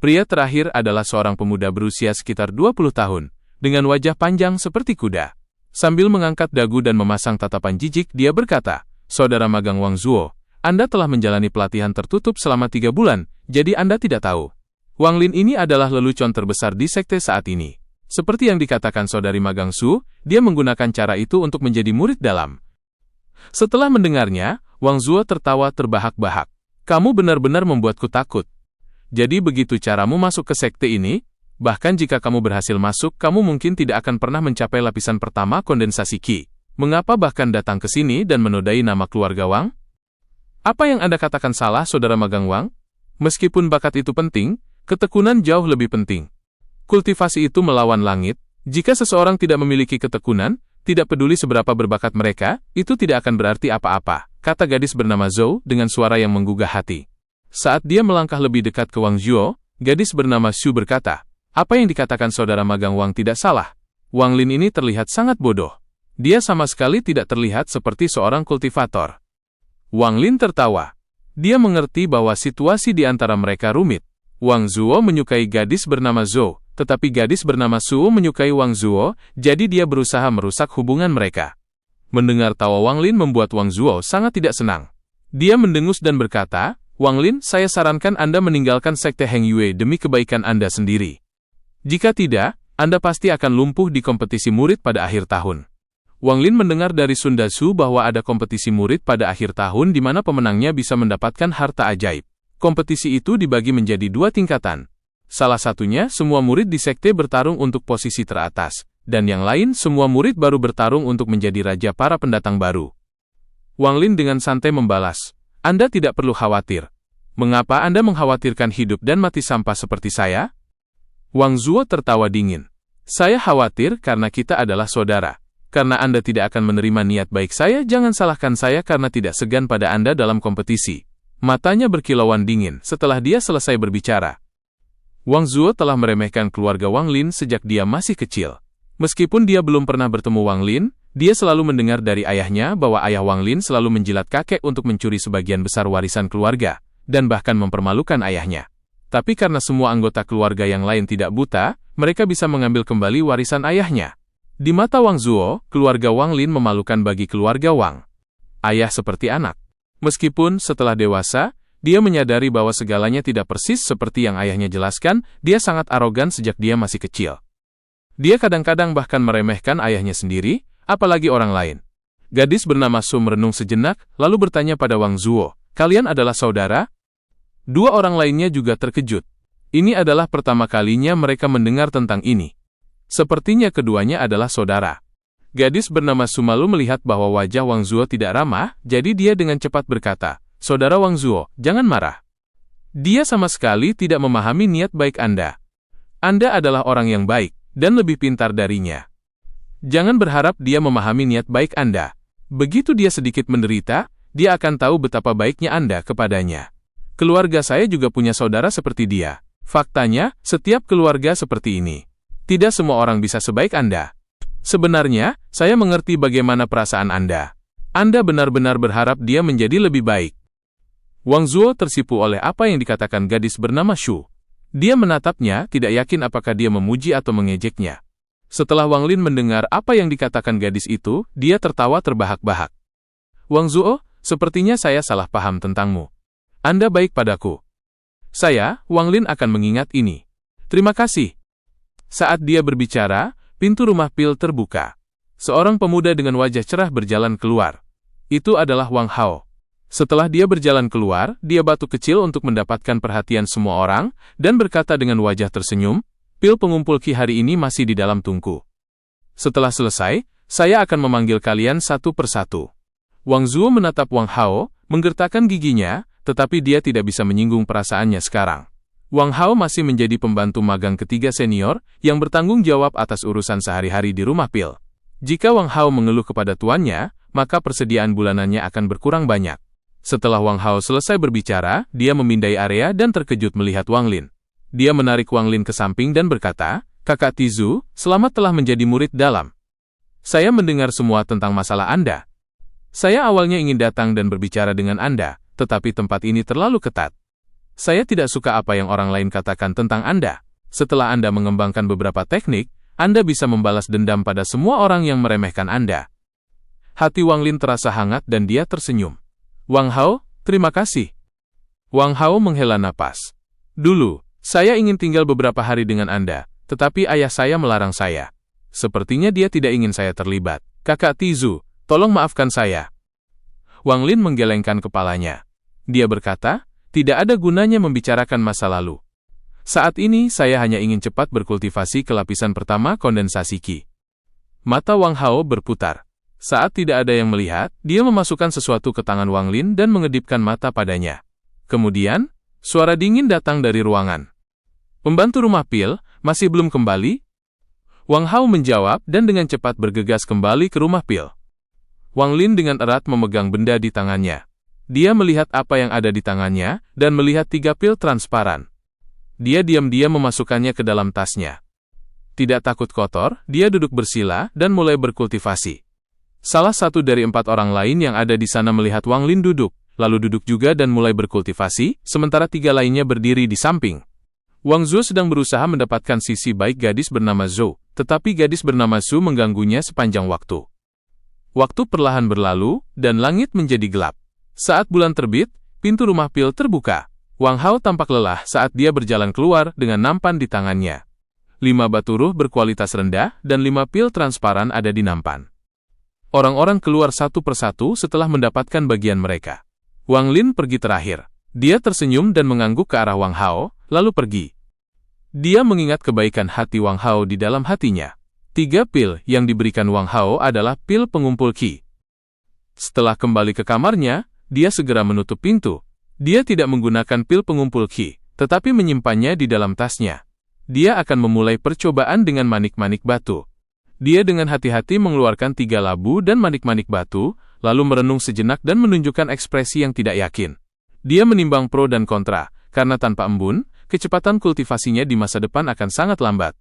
Pria terakhir adalah seorang pemuda berusia sekitar 20 tahun, dengan wajah panjang seperti kuda. Sambil mengangkat dagu dan memasang tatapan jijik, dia berkata, "Saudara magang Wang Zuo, Anda telah menjalani pelatihan tertutup selama 3 bulan, jadi Anda tidak tahu. Wang Lin ini adalah lelucon terbesar di sekte saat ini. Seperti yang dikatakan saudari magang Su, dia menggunakan cara itu untuk menjadi murid dalam." Setelah mendengarnya, Wang Zuo tertawa terbahak-bahak. "Kamu benar-benar membuatku takut. Jadi begitu caramu masuk ke sekte ini? Bahkan jika kamu berhasil masuk, kamu mungkin tidak akan pernah mencapai lapisan pertama kondensasi Qi. Mengapa bahkan datang ke sini dan menodai nama keluarga Wang? Apa yang Anda katakan salah, saudara magang Wang? Meskipun bakat itu penting, ketekunan jauh lebih penting. Kultivasi itu melawan langit. Jika seseorang tidak memiliki ketekunan, tidak peduli seberapa berbakat mereka, itu tidak akan berarti apa-apa," kata gadis bernama Zhou dengan suara yang menggugah hati. Saat dia melangkah lebih dekat ke Wang Zuo, gadis bernama Xu berkata, "Apa yang dikatakan saudara magang Wang tidak salah. Wang Lin ini terlihat sangat bodoh. Dia sama sekali tidak terlihat seperti seorang kultivator." Wang Lin tertawa. Dia mengerti bahwa situasi di antara mereka rumit. Wang Zuo menyukai gadis bernama Zhou, tetapi gadis bernama Su menyukai Wang Zuo, jadi dia berusaha merusak hubungan mereka. Mendengar tawa Wang Lin membuat Wang Zuo sangat tidak senang. Dia mendengus dan berkata, "Wang Lin, saya sarankan Anda meninggalkan sekte Heng Yue demi kebaikan Anda sendiri. Jika tidak, Anda pasti akan lumpuh di kompetisi murid pada akhir tahun." Wang Lin mendengar dari Sunda Su bahwa ada kompetisi murid pada akhir tahun di mana pemenangnya bisa mendapatkan harta ajaib. Kompetisi itu dibagi menjadi 2 tingkatan. Salah satunya, semua murid di sekte bertarung untuk posisi teratas, dan yang lain semua murid baru bertarung untuk menjadi raja para pendatang baru. Wang Lin dengan santai membalas, "Anda tidak perlu khawatir. Mengapa Anda mengkhawatirkan hidup dan mati sampah seperti saya?" Wang Zuo tertawa dingin. "Saya khawatir karena kita adalah saudara. Karena Anda tidak akan menerima niat baik saya, jangan salahkan saya karena tidak segan pada Anda dalam kompetisi." Matanya berkilauan dingin setelah dia selesai berbicara. Wang Zuo telah meremehkan keluarga Wang Lin sejak dia masih kecil. Meskipun dia belum pernah bertemu Wang Lin, dia selalu mendengar dari ayahnya bahwa ayah Wang Lin selalu menjilat kakek untuk mencuri sebagian besar warisan keluarga, dan bahkan mempermalukan ayahnya. Tapi karena semua anggota keluarga yang lain tidak buta, mereka bisa mengambil kembali warisan ayahnya. Di mata Wang Zuo, keluarga Wang Lin memalukan bagi keluarga Wang. Ayah seperti anak. Meskipun setelah dewasa, dia menyadari bahwa segalanya tidak persis seperti yang ayahnya jelaskan, dia sangat arogan sejak dia masih kecil. Dia kadang-kadang bahkan meremehkan ayahnya sendiri, apalagi orang lain. Gadis bernama Su merenung sejenak, lalu bertanya pada Wang Zuo, "Kalian adalah saudara?" 2 orang lainnya juga terkejut. Ini adalah pertama kalinya mereka mendengar tentang ini. Sepertinya keduanya adalah saudara. Gadis bernama Su malu melihat bahwa wajah Wang Zuo tidak ramah, jadi dia dengan cepat berkata, "Saudara Wang Zuo, jangan marah. Dia sama sekali tidak memahami niat baik Anda. Anda adalah orang yang baik, dan lebih pintar darinya. Jangan berharap dia memahami niat baik Anda. Begitu dia sedikit menderita, dia akan tahu betapa baiknya Anda kepadanya. Keluarga saya juga punya saudara seperti dia. Faktanya, setiap keluarga seperti ini. Tidak semua orang bisa sebaik Anda. Sebenarnya, saya mengerti bagaimana perasaan Anda. Anda benar-benar berharap dia menjadi lebih baik." Wang Zuo tersipu oleh apa yang dikatakan gadis bernama Xu. Dia menatapnya, tidak yakin apakah dia memuji atau mengejeknya. Setelah Wang Lin mendengar apa yang dikatakan gadis itu, dia tertawa terbahak-bahak. "Wang Zuo, sepertinya saya salah paham tentangmu. Anda baik padaku. Saya, Wang Lin akan mengingat ini. Terima kasih." Saat dia berbicara, pintu rumah pil terbuka. Seorang pemuda dengan wajah cerah berjalan keluar. Itu adalah Wang Hao. Setelah dia berjalan keluar, dia batuk kecil untuk mendapatkan perhatian semua orang, dan berkata dengan wajah tersenyum, "Pil pengumpul Qi hari ini masih di dalam tungku. Setelah selesai, saya akan memanggil kalian satu persatu." Wang Zuo menatap Wang Hao, menggertakkan giginya, tetapi dia tidak bisa menyinggung perasaannya sekarang. Wang Hao masih menjadi pembantu magang ketiga senior, yang bertanggung jawab atas urusan sehari-hari di rumah pil. Jika Wang Hao mengeluh kepada tuannya, maka persediaan bulanannya akan berkurang banyak. Setelah Wang Hao selesai berbicara, dia memindai area dan terkejut melihat Wang Lin. Dia menarik Wang Lin ke samping dan berkata, "Kakak Tizu, selamat telah menjadi murid dalam. Saya mendengar semua tentang masalah Anda. Saya awalnya ingin datang dan berbicara dengan Anda, tetapi tempat ini terlalu ketat. Saya tidak suka apa yang orang lain katakan tentang Anda. Setelah Anda mengembangkan beberapa teknik, Anda bisa membalas dendam pada semua orang yang meremehkan Anda. Hati Wang Lin terasa hangat dan dia tersenyum. Wang Hao, terima kasih. Wang Hao menghela napas. Dulu, saya ingin tinggal beberapa hari dengan Anda, tetapi ayah saya melarang saya. Sepertinya dia tidak ingin saya terlibat. Kakak Tizu, tolong maafkan saya. Wang Lin menggelengkan kepalanya. Dia berkata, tidak ada gunanya membicarakan masa lalu. Saat ini saya hanya ingin cepat berkultivasi ke lapisan pertama kondensasi Qi. Mata Wang Hao berputar. Saat tidak ada yang melihat, dia memasukkan sesuatu ke tangan Wang Lin dan mengedipkan mata padanya. Kemudian, suara dingin datang dari ruangan. Pembantu rumah pil, masih belum kembali? Wang Hao menjawab dan dengan cepat bergegas kembali ke rumah pil. Wang Lin dengan erat memegang benda di tangannya. Dia melihat apa yang ada di tangannya, dan melihat 3 pil transparan. Dia diam-diam memasukkannya ke dalam tasnya. Tidak takut kotor, dia duduk bersila dan mulai berkultivasi. Salah satu dari 4 orang lain yang ada di sana melihat Wang Lin duduk, lalu duduk juga dan mulai berkultivasi, sementara 3 lainnya berdiri di samping. Wang Zuo sedang berusaha mendapatkan sisi baik gadis bernama Zhou, tetapi gadis bernama Su mengganggunya sepanjang waktu. Waktu perlahan berlalu, dan langit menjadi gelap. Saat bulan terbit, pintu rumah pil terbuka. Wang Hao tampak lelah saat dia berjalan keluar dengan nampan di tangannya. 5 batu ruh berkualitas rendah, dan 5 pil transparan ada di nampan. Orang-orang keluar satu persatu setelah mendapatkan bagian mereka. Wang Lin pergi terakhir. Dia tersenyum dan mengangguk ke arah Wang Hao, lalu pergi. Dia mengingat kebaikan hati Wang Hao di dalam hatinya. 3 pil yang diberikan Wang Hao adalah pil pengumpul Qi. Setelah kembali ke kamarnya, dia segera menutup pintu. Dia tidak menggunakan pil pengumpul Qi, tetapi menyimpannya di dalam tasnya. Dia akan memulai percobaan dengan manik-manik batu. Dia dengan hati-hati mengeluarkan 3 labu dan manik-manik batu, lalu merenung sejenak dan menunjukkan ekspresi yang tidak yakin. Dia menimbang pro dan kontra, karena tanpa embun, kecepatan kultivasinya di masa depan akan sangat lambat.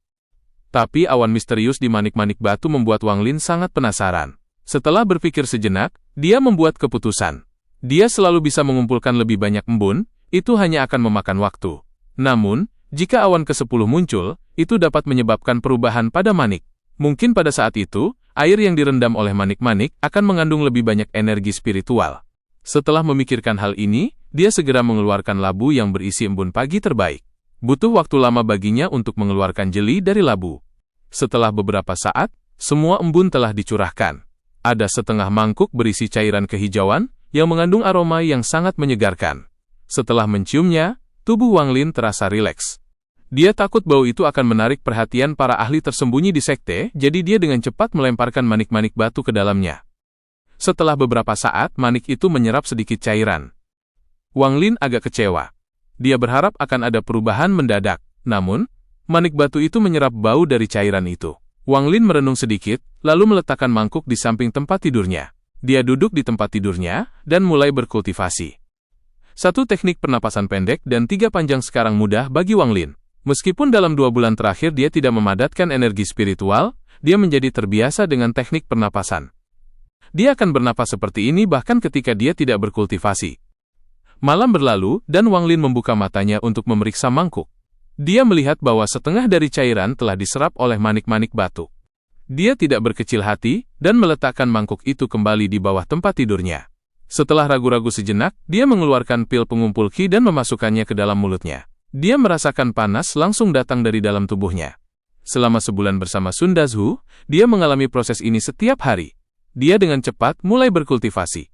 Tapi awan misterius di manik-manik batu membuat Wang Lin sangat penasaran. Setelah berpikir sejenak, dia membuat keputusan. Dia selalu bisa mengumpulkan lebih banyak embun, itu hanya akan memakan waktu. Namun, jika awan ke-10 muncul, itu dapat menyebabkan perubahan pada manik. Mungkin pada saat itu, air yang direndam oleh manik-manik akan mengandung lebih banyak energi spiritual. Setelah memikirkan hal ini, dia segera mengeluarkan labu yang berisi embun pagi terbaik. Butuh waktu lama baginya untuk mengeluarkan jeli dari labu. Setelah beberapa saat, semua embun telah dicurahkan. Ada setengah mangkuk berisi cairan kehijauan yang mengandung aroma yang sangat menyegarkan. Setelah menciumnya, tubuh Wang Lin terasa rileks. Dia takut bau itu akan menarik perhatian para ahli tersembunyi di sekte, jadi dia dengan cepat melemparkan manik-manik batu ke dalamnya. Setelah beberapa saat, manik itu menyerap sedikit cairan. Wang Lin agak kecewa. Dia berharap akan ada perubahan mendadak, namun, manik batu itu menyerap bau dari cairan itu. Wang Lin merenung sedikit, lalu meletakkan mangkuk di samping tempat tidurnya. Dia duduk di tempat tidurnya, dan mulai berkultivasi. 1 teknik pernapasan pendek dan 3 panjang sekarang mudah bagi Wang Lin. Meskipun dalam 2 bulan terakhir dia tidak memadatkan energi spiritual, dia menjadi terbiasa dengan teknik pernapasan. Dia akan bernapas seperti ini bahkan ketika dia tidak berkultivasi. Malam berlalu, dan Wang Lin membuka matanya untuk memeriksa mangkuk. Dia melihat bahwa setengah dari cairan telah diserap oleh manik-manik batu. Dia tidak berkecil hati, dan meletakkan mangkuk itu kembali di bawah tempat tidurnya. Setelah ragu-ragu sejenak, dia mengeluarkan pil pengumpul Qi dan memasukkannya ke dalam mulutnya. Dia merasakan panas langsung datang dari dalam tubuhnya. Selama sebulan bersama Sun Dazhu, dia mengalami proses ini setiap hari. Dia dengan cepat mulai berkultivasi.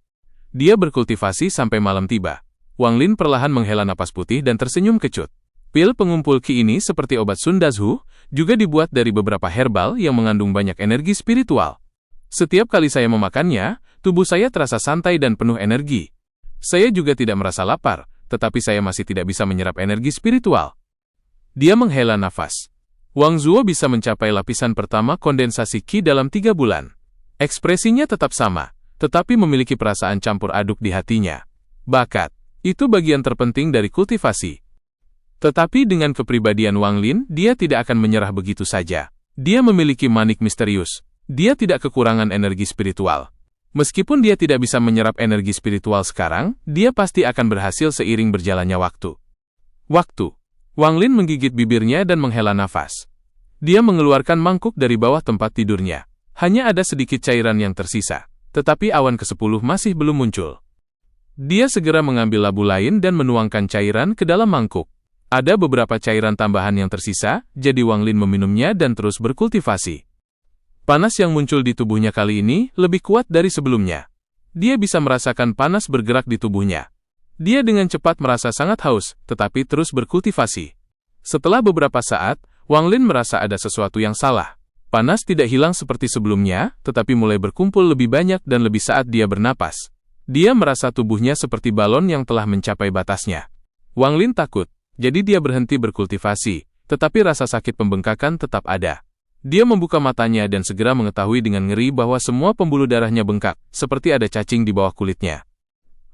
Dia berkultivasi sampai malam tiba. Wang Lin perlahan menghela napas putih dan tersenyum kecut. Pil pengumpul Qi ini seperti obat Sun Dazhu, juga dibuat dari beberapa herbal yang mengandung banyak energi spiritual. Setiap kali saya memakannya, tubuh saya terasa santai dan penuh energi. Saya juga tidak merasa lapar, tetapi saya masih tidak bisa menyerap energi spiritual. Dia menghela nafas. Wang Zuo bisa mencapai lapisan pertama kondensasi Qi dalam 3 bulan. Ekspresinya tetap sama, tetapi memiliki perasaan campur aduk di hatinya. Bakat, itu bagian terpenting dari kultivasi. Tetapi dengan kepribadian Wang Lin, dia tidak akan menyerah begitu saja. Dia memiliki manik misterius. Dia tidak kekurangan energi spiritual. Meskipun dia tidak bisa menyerap energi spiritual sekarang, dia pasti akan berhasil seiring berjalannya waktu. Waktu. Wang Lin menggigit bibirnya dan menghela nafas. Dia mengeluarkan mangkuk dari bawah tempat tidurnya. Hanya ada sedikit cairan yang tersisa, tetapi awan ke-10 masih belum muncul. Dia segera mengambil labu lain dan menuangkan cairan ke dalam mangkuk. Ada beberapa cairan tambahan yang tersisa, jadi Wang Lin meminumnya dan terus berkultivasi. Panas yang muncul di tubuhnya kali ini lebih kuat dari sebelumnya. Dia bisa merasakan panas bergerak di tubuhnya. Dia dengan cepat merasa sangat haus, tetapi terus berkultivasi. Setelah beberapa saat, Wang Lin merasa ada sesuatu yang salah. Panas tidak hilang seperti sebelumnya, tetapi mulai berkumpul lebih banyak dan lebih saat dia bernapas. Dia merasa tubuhnya seperti balon yang telah mencapai batasnya. Wang Lin takut, jadi dia berhenti berkultivasi, tetapi rasa sakit pembengkakan tetap ada. Dia membuka matanya dan segera mengetahui dengan ngeri bahwa semua pembuluh darahnya bengkak, seperti ada cacing di bawah kulitnya.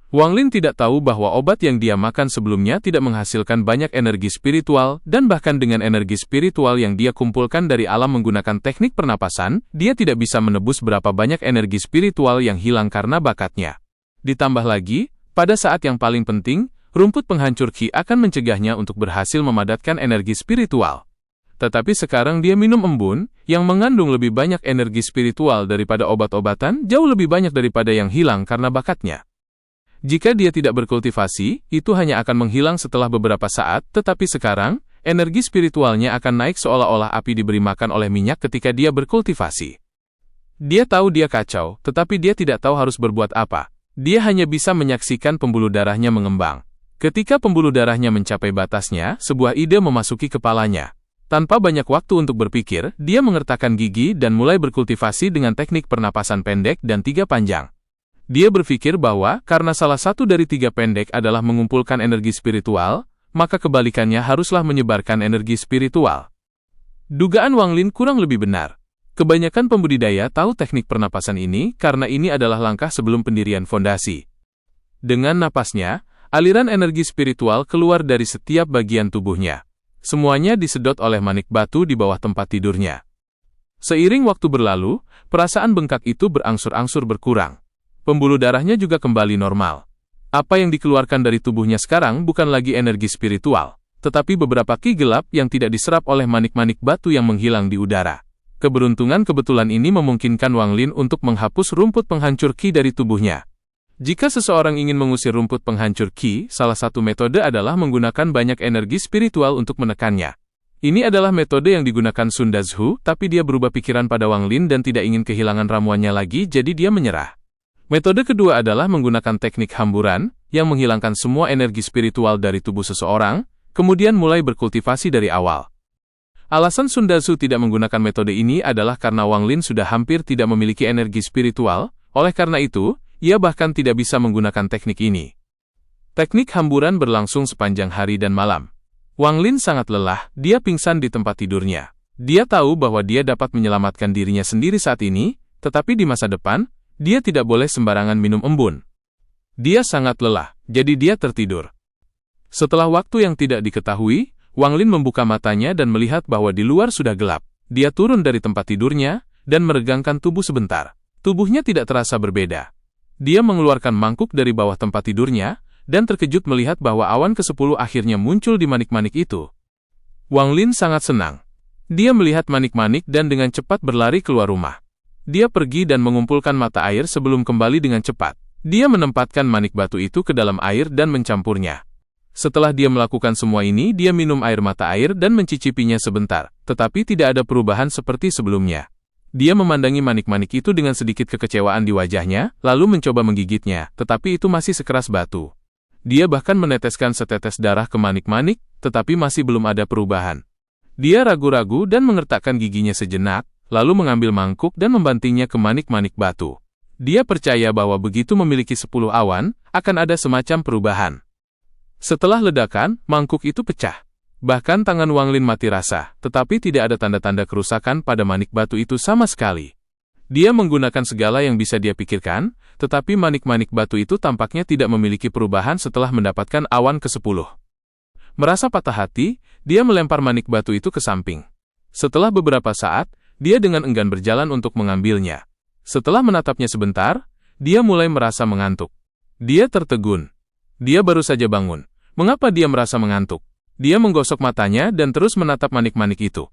Wang Lin tidak tahu bahwa obat yang dia makan sebelumnya tidak menghasilkan banyak energi spiritual, dan bahkan dengan energi spiritual yang dia kumpulkan dari alam menggunakan teknik pernapasan, dia tidak bisa menebus berapa banyak energi spiritual yang hilang karena bakatnya. Ditambah lagi, pada saat yang paling penting, rumput penghancur ki akan mencegahnya untuk berhasil memadatkan energi spiritual. Tetapi sekarang dia minum embun, yang mengandung lebih banyak energi spiritual daripada obat-obatan, jauh lebih banyak daripada yang hilang karena bakatnya. Jika dia tidak berkultivasi, itu hanya akan menghilang setelah beberapa saat, tetapi sekarang, energi spiritualnya akan naik seolah-olah api diberi makan oleh minyak ketika dia berkultivasi. Dia tahu dia kacau, tetapi dia tidak tahu harus berbuat apa. Dia hanya bisa menyaksikan pembuluh darahnya mengembang. Ketika pembuluh darahnya mencapai batasnya, sebuah ide memasuki kepalanya. Tanpa banyak waktu untuk berpikir, dia mengertakkan gigi dan mulai berkultivasi dengan teknik pernapasan pendek dan 3 panjang. Dia berpikir bahwa, karena salah satu dari 3 pendek adalah mengumpulkan energi spiritual, maka kebalikannya haruslah menyebarkan energi spiritual. Dugaan Wang Lin kurang lebih benar. Kebanyakan pembudidaya tahu teknik pernapasan ini karena ini adalah langkah sebelum pendirian fondasi. Dengan napasnya, aliran energi spiritual keluar dari setiap bagian tubuhnya. Semuanya disedot oleh manik batu di bawah tempat tidurnya. Seiring waktu berlalu, perasaan bengkak itu berangsur-angsur berkurang. Pembuluh darahnya juga kembali normal. Apa yang dikeluarkan dari tubuhnya sekarang bukan lagi energi spiritual, tetapi beberapa ki gelap yang tidak diserap oleh manik-manik batu yang menghilang di udara. Keberuntungan kebetulan ini memungkinkan Wang Lin untuk menghapus rumput penghancur ki dari tubuhnya. Jika seseorang ingin mengusir rumput penghancur ki, salah satu metode adalah menggunakan banyak energi spiritual untuk menekannya. Ini adalah metode yang digunakan Sun Dazhu, tapi dia berubah pikiran pada Wang Lin dan tidak ingin kehilangan ramuannya lagi, jadi dia menyerah. Metode kedua adalah menggunakan teknik hamburan, yang menghilangkan semua energi spiritual dari tubuh seseorang, kemudian mulai berkultivasi dari awal. Alasan Sun Dazhu tidak menggunakan metode ini adalah karena Wang Lin sudah hampir tidak memiliki energi spiritual, oleh karena itu, ia bahkan tidak bisa menggunakan teknik ini. Teknik hamburan berlangsung sepanjang hari dan malam. Wang Lin sangat lelah, dia pingsan di tempat tidurnya. Dia tahu bahwa dia dapat menyelamatkan dirinya sendiri saat ini, tetapi di masa depan, dia tidak boleh sembarangan minum embun. Dia sangat lelah, jadi dia tertidur. Setelah waktu yang tidak diketahui, Wang Lin membuka matanya dan melihat bahwa di luar sudah gelap. Dia turun dari tempat tidurnya, dan meregangkan tubuh sebentar. Tubuhnya tidak terasa berbeda. Dia mengeluarkan mangkuk dari bawah tempat tidurnya, dan terkejut melihat bahwa awan ke-10 akhirnya muncul di manik-manik itu. Wang Lin sangat senang. Dia melihat manik-manik dan dengan cepat berlari keluar rumah. Dia pergi dan mengumpulkan mata air sebelum kembali dengan cepat. Dia menempatkan manik batu itu ke dalam air dan mencampurnya. Setelah dia melakukan semua ini, dia minum air mata air dan mencicipinya sebentar, tetapi tidak ada perubahan seperti sebelumnya. Dia memandangi manik-manik itu dengan sedikit kekecewaan di wajahnya, lalu mencoba menggigitnya, tetapi itu masih sekeras batu. Dia bahkan meneteskan setetes darah ke manik-manik, tetapi masih belum ada perubahan. Dia ragu-ragu dan mengertakkan giginya sejenak, lalu mengambil mangkuk dan membantingnya ke manik-manik batu. Dia percaya bahwa begitu memiliki 10 awan, akan ada semacam perubahan. Setelah ledakan, mangkuk itu pecah. Bahkan tangan Wang Lin mati rasa, tetapi tidak ada tanda-tanda kerusakan pada manik batu itu sama sekali. Dia menggunakan segala yang bisa dia pikirkan, tetapi manik-manik batu itu tampaknya tidak memiliki perubahan setelah mendapatkan awan ke-10. Merasa patah hati, dia melempar manik batu itu ke samping. Setelah beberapa saat, dia dengan enggan berjalan untuk mengambilnya. Setelah menatapnya sebentar, dia mulai merasa mengantuk. Dia tertegun. Dia baru saja bangun. Mengapa dia merasa mengantuk? Dia menggosok matanya dan terus menatap manik-manik itu.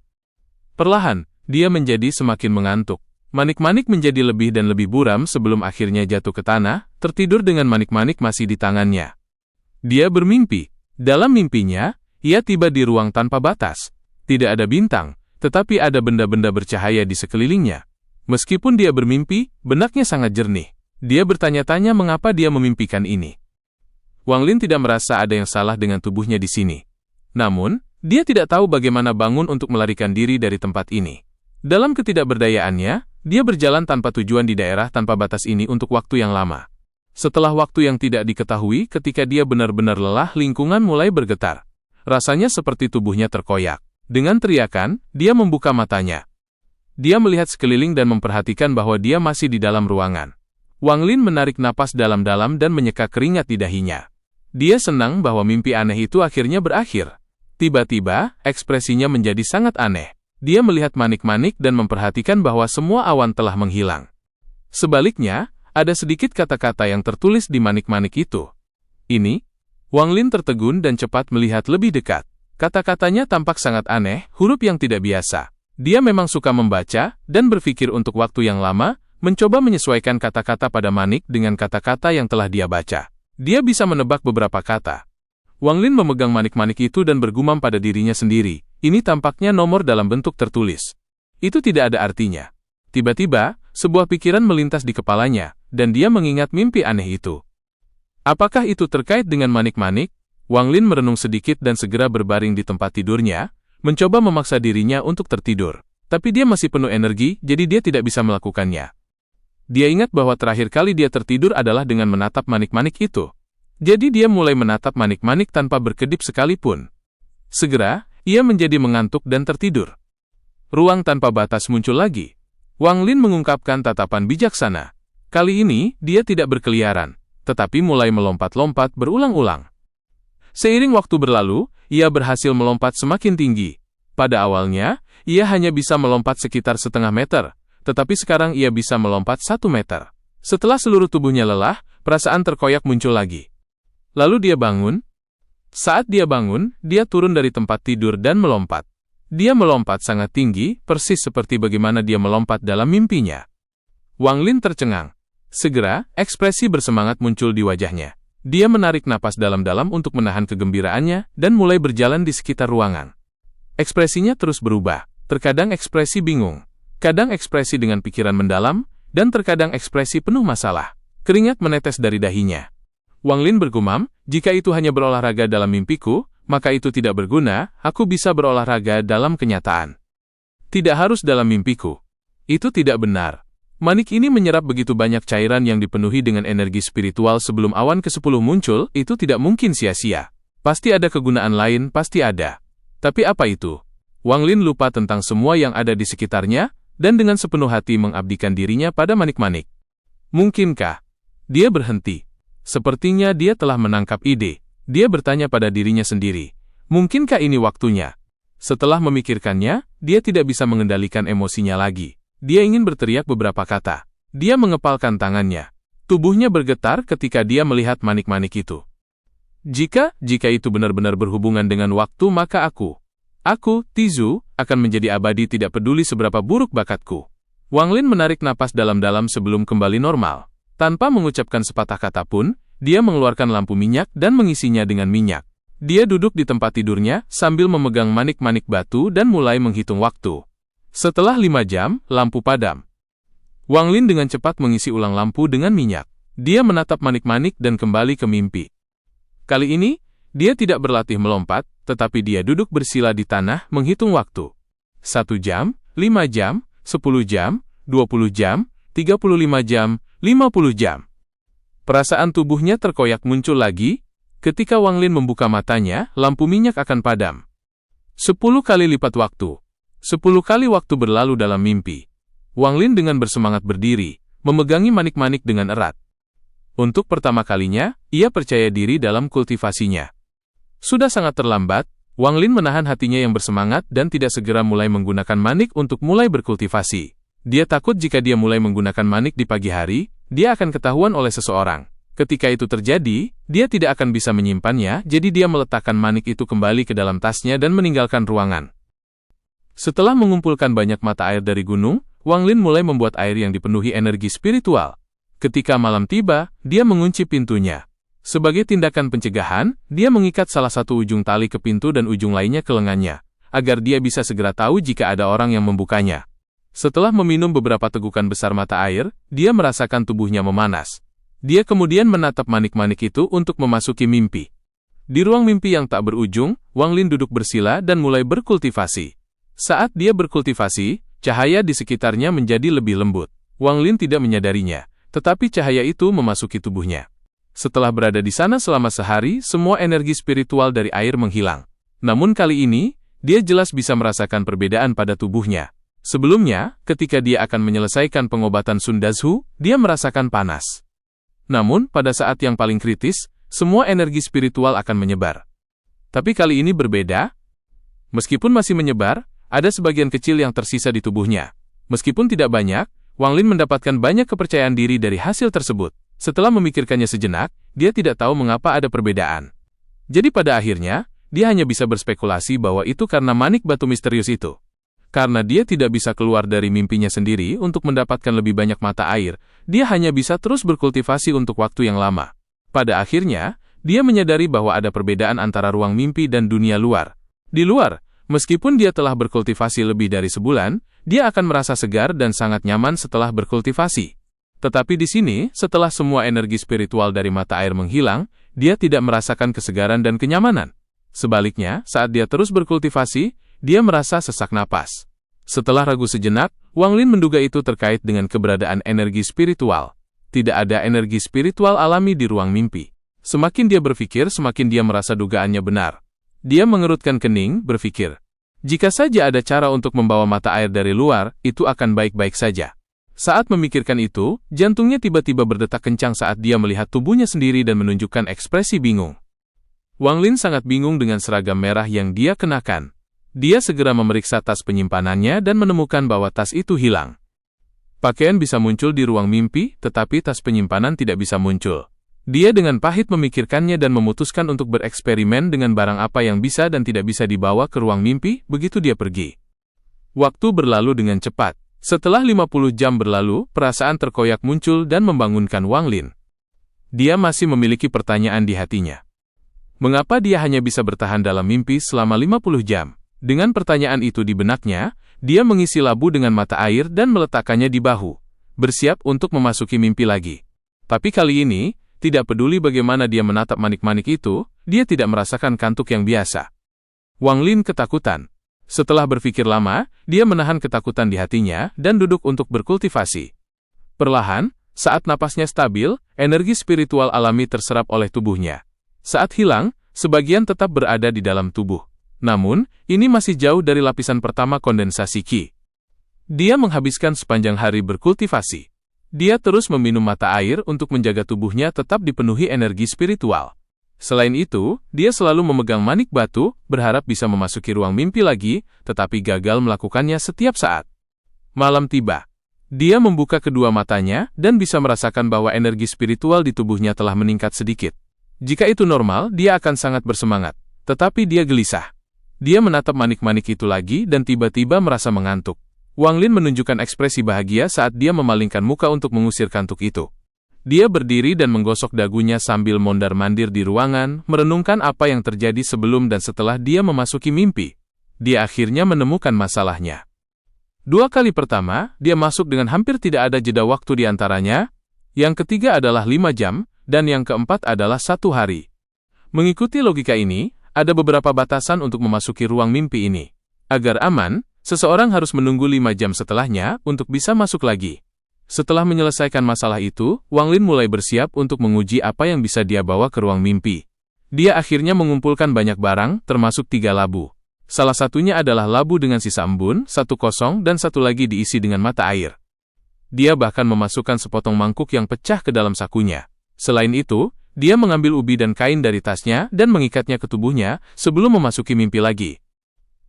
Perlahan, dia menjadi semakin mengantuk. Manik-manik menjadi lebih dan lebih buram sebelum akhirnya jatuh ke tanah, tertidur dengan manik-manik masih di tangannya. Dia bermimpi. Dalam mimpinya, ia tiba di ruang tanpa batas. Tidak ada bintang, tetapi ada benda-benda bercahaya di sekelilingnya. Meskipun dia bermimpi, benaknya sangat jernih. Dia bertanya-tanya mengapa dia memimpikan ini. Wang Lin tidak merasa ada yang salah dengan tubuhnya di sini. Namun, dia tidak tahu bagaimana bangun untuk melarikan diri dari tempat ini. Dalam ketidakberdayaannya, dia berjalan tanpa tujuan di daerah tanpa batas ini untuk waktu yang lama. Setelah waktu yang tidak diketahui, ketika dia benar-benar lelah, lingkungan mulai bergetar. Rasanya seperti tubuhnya terkoyak. Dengan teriakan, dia membuka matanya. Dia melihat sekeliling dan memperhatikan bahwa dia masih di dalam ruangan. Wang Lin menarik napas dalam-dalam dan menyeka keringat di dahinya. Dia senang bahwa mimpi aneh itu akhirnya berakhir. Tiba-tiba, ekspresinya menjadi sangat aneh. Dia melihat manik-manik dan memperhatikan bahwa semua awan telah menghilang. Sebaliknya, ada sedikit kata-kata yang tertulis di manik-manik itu. Ini, Wang Lin tertegun dan cepat melihat lebih dekat. Kata-katanya tampak sangat aneh, huruf yang tidak biasa. Dia memang suka membaca, dan berpikir untuk waktu yang lama, mencoba menyesuaikan kata-kata pada manik dengan kata-kata yang telah dia baca. Dia bisa menebak beberapa kata. Wang Lin memegang manik-manik itu dan bergumam pada dirinya sendiri, ini tampaknya nomor dalam bentuk tertulis. Itu tidak ada artinya. Tiba-tiba, sebuah pikiran melintas di kepalanya, dan dia mengingat mimpi aneh itu. Apakah itu terkait dengan manik-manik? Wang Lin merenung sedikit dan segera berbaring di tempat tidurnya, mencoba memaksa dirinya untuk tertidur. Tapi dia masih penuh energi, jadi dia tidak bisa melakukannya. Dia ingat bahwa terakhir kali dia tertidur adalah dengan menatap manik-manik itu. Jadi dia mulai menatap manik-manik tanpa berkedip sekalipun. Segera, ia menjadi mengantuk dan tertidur. Ruang tanpa batas muncul lagi. Wang Lin mengungkapkan tatapan bijaksana. Kali ini, dia tidak berkeliaran, tetapi mulai melompat-lompat berulang-ulang. Seiring waktu berlalu, ia berhasil melompat semakin tinggi. Pada awalnya, ia hanya bisa melompat sekitar setengah meter, tetapi sekarang ia bisa melompat 1 meter. Setelah seluruh tubuhnya lelah, perasaan terkoyak muncul lagi. Lalu dia bangun. Saat dia bangun, dia turun dari tempat tidur dan melompat. Dia melompat sangat tinggi, persis seperti bagaimana dia melompat dalam mimpinya. Wang Lin tercengang. Segera, ekspresi bersemangat muncul di wajahnya. Dia menarik napas dalam-dalam untuk menahan kegembiraannya dan mulai berjalan di sekitar ruangan. Ekspresinya terus berubah, terkadang ekspresi bingung, kadang ekspresi dengan pikiran mendalam, dan terkadang ekspresi penuh masalah. Keringat menetes dari dahinya. Wang Lin bergumam, jika itu hanya berolahraga dalam mimpiku, maka itu tidak berguna, aku bisa berolahraga dalam kenyataan. Tidak harus dalam mimpiku. Itu tidak benar. Manik ini menyerap begitu banyak cairan yang dipenuhi dengan energi spiritual sebelum awan ke-10 muncul, itu tidak mungkin sia-sia. Pasti ada kegunaan lain, pasti ada. Tapi apa itu? Wang Lin lupa tentang semua yang ada di sekitarnya, dan dengan sepenuh hati mengabdikan dirinya pada manik-manik. Mungkinkah? Dia berhenti. Sepertinya dia telah menangkap ide. Dia bertanya pada dirinya sendiri. Mungkinkah ini waktunya? Setelah memikirkannya, dia tidak bisa mengendalikan emosinya lagi. Dia ingin berteriak beberapa kata. Dia mengepalkan tangannya. Tubuhnya bergetar ketika dia melihat manik-manik itu. Jika itu benar-benar berhubungan dengan waktu, maka aku, Tizu, akan menjadi abadi tidak peduli seberapa buruk bakatku. Wang Lin menarik napas dalam-dalam sebelum kembali normal. Tanpa mengucapkan sepatah kata pun, dia mengeluarkan lampu minyak dan mengisinya dengan minyak. Dia duduk di tempat tidurnya sambil memegang manik-manik batu dan mulai menghitung waktu. Setelah 5 jam, lampu padam. Wang Lin dengan cepat mengisi ulang lampu dengan minyak. Dia menatap manik-manik dan kembali ke mimpi. Kali ini, dia tidak berlatih melompat, tetapi dia duduk bersila di tanah menghitung waktu. 1 jam, 5 jam, 10 jam, 20 jam, 35 jam, 50 jam. Perasaan tubuhnya terkoyak muncul lagi. Ketika Wang Lin membuka matanya, lampu minyak akan padam. 10 kali lipat waktu. 10 kali waktu berlalu dalam mimpi. Wang Lin dengan bersemangat berdiri, memegangi manik-manik dengan erat. Untuk pertama kalinya, ia percaya diri dalam kultivasinya. Sudah sangat terlambat, Wang Lin menahan hatinya yang bersemangat dan tidak segera mulai menggunakan manik untuk mulai berkultivasi. Dia takut jika dia mulai menggunakan manik di pagi hari, dia akan ketahuan oleh seseorang. Ketika itu terjadi, dia tidak akan bisa menyimpannya, jadi dia meletakkan manik itu kembali ke dalam tasnya dan meninggalkan ruangan. Setelah mengumpulkan banyak mata air dari gunung, Wang Lin mulai membuat air yang dipenuhi energi spiritual. Ketika malam tiba, dia mengunci pintunya. Sebagai tindakan pencegahan, dia mengikat salah satu ujung tali ke pintu dan ujung lainnya ke lengannya, agar dia bisa segera tahu jika ada orang yang membukanya. Setelah meminum beberapa tegukan besar mata air, dia merasakan tubuhnya memanas. Dia kemudian menatap manik-manik itu untuk memasuki mimpi. Di ruang mimpi yang tak berujung, Wang Lin duduk bersila dan mulai berkultivasi. Saat dia berkultivasi, cahaya di sekitarnya menjadi lebih lembut. Wang Lin tidak menyadarinya, tetapi cahaya itu memasuki tubuhnya. Setelah berada di sana selama sehari, semua energi spiritual dari air menghilang. Namun kali ini, dia jelas bisa merasakan perbedaan pada tubuhnya. Sebelumnya, ketika dia akan menyelesaikan pengobatan Sun Dazhu, dia merasakan panas. Namun, pada saat yang paling kritis, semua energi spiritual akan menyebar. Tapi kali ini berbeda. Meskipun masih menyebar, ada sebagian kecil yang tersisa di tubuhnya. Meskipun tidak banyak, Wang Lin mendapatkan banyak kepercayaan diri dari hasil tersebut. Setelah memikirkannya sejenak, dia tidak tahu mengapa ada perbedaan. Jadi pada akhirnya, dia hanya bisa berspekulasi bahwa itu karena manik batu misterius itu. Karena dia tidak bisa keluar dari mimpinya sendiri untuk mendapatkan lebih banyak mata air, dia hanya bisa terus berkultivasi untuk waktu yang lama. Pada akhirnya, dia menyadari bahwa ada perbedaan antara ruang mimpi dan dunia luar. Di luar, meskipun dia telah berkultivasi lebih dari sebulan, dia akan merasa segar dan sangat nyaman setelah berkultivasi. Tetapi di sini, setelah semua energi spiritual dari mata air menghilang, dia tidak merasakan kesegaran dan kenyamanan. Sebaliknya, saat dia terus berkultivasi, dia merasa sesak napas. Setelah ragu sejenak, Wang Lin menduga itu terkait dengan keberadaan energi spiritual. Tidak ada energi spiritual alami di ruang mimpi. Semakin dia berpikir, semakin dia merasa dugaannya benar. Dia mengerutkan kening, berpikir, jika saja ada cara untuk membawa mata air dari luar, itu akan baik-baik saja. Saat memikirkan itu, jantungnya tiba-tiba berdetak kencang saat dia melihat tubuhnya sendiri dan menunjukkan ekspresi bingung. Wang Lin sangat bingung dengan seragam merah yang dia kenakan. Dia segera memeriksa tas penyimpanannya dan menemukan bahwa tas itu hilang. Pakaian bisa muncul di ruang mimpi, tetapi tas penyimpanan tidak bisa muncul. Dia dengan pahit memikirkannya dan memutuskan untuk bereksperimen dengan barang apa yang bisa dan tidak bisa dibawa ke ruang mimpi, begitu dia pergi. Waktu berlalu dengan cepat. Setelah 50 jam berlalu, perasaan terkoyak muncul dan membangunkan Wang Lin. Dia masih memiliki pertanyaan di hatinya. Mengapa dia hanya bisa bertahan dalam mimpi selama 50 jam? Dengan pertanyaan itu di benaknya, dia mengisi labu dengan mata air dan meletakkannya di bahu, bersiap untuk memasuki mimpi lagi. Tapi kali ini, tidak peduli bagaimana dia menatap manik-manik itu, dia tidak merasakan kantuk yang biasa. Wang Lin ketakutan. Setelah berpikir lama, dia menahan ketakutan di hatinya dan duduk untuk berkultivasi. Perlahan, saat napasnya stabil, energi spiritual alami terserap oleh tubuhnya. Saat hilang, sebagian tetap berada di dalam tubuh. Namun, ini masih jauh dari lapisan pertama kondensasi Qi. Dia menghabiskan sepanjang hari berkultivasi. Dia terus meminum mata air untuk menjaga tubuhnya tetap dipenuhi energi spiritual. Selain itu, dia selalu memegang manik batu, berharap bisa memasuki ruang mimpi lagi, tetapi gagal melakukannya setiap saat. Malam tiba. Dia membuka kedua matanya, dan bisa merasakan bahwa energi spiritual di tubuhnya telah meningkat sedikit. Jika itu normal, dia akan sangat bersemangat. Tetapi dia gelisah. Dia menatap manik-manik itu lagi, dan tiba-tiba merasa mengantuk. Wang Lin menunjukkan ekspresi bahagia saat dia memalingkan muka untuk mengusir kantuk itu. Dia berdiri dan menggosok dagunya sambil mondar-mandir di ruangan, merenungkan apa yang terjadi sebelum dan setelah dia memasuki mimpi. Dia akhirnya menemukan masalahnya. 2 kali pertama, dia masuk dengan hampir tidak ada jeda waktu di antaranya. Yang ketiga adalah 5 jam, dan yang keempat adalah 1 hari. Mengikuti logika ini, ada beberapa batasan untuk memasuki ruang mimpi ini. Agar aman, seseorang harus menunggu 5 jam setelahnya untuk bisa masuk lagi. Setelah menyelesaikan masalah itu, Wang Lin mulai bersiap untuk menguji apa yang bisa dia bawa ke ruang mimpi. Dia akhirnya mengumpulkan banyak barang, termasuk 3 labu. Salah satunya adalah labu dengan sisa embun, 1 kosong dan 1 lagi diisi dengan mata air. Dia bahkan memasukkan sepotong mangkuk yang pecah ke dalam sakunya. Selain itu, dia mengambil ubi dan kain dari tasnya dan mengikatnya ke tubuhnya sebelum memasuki mimpi lagi.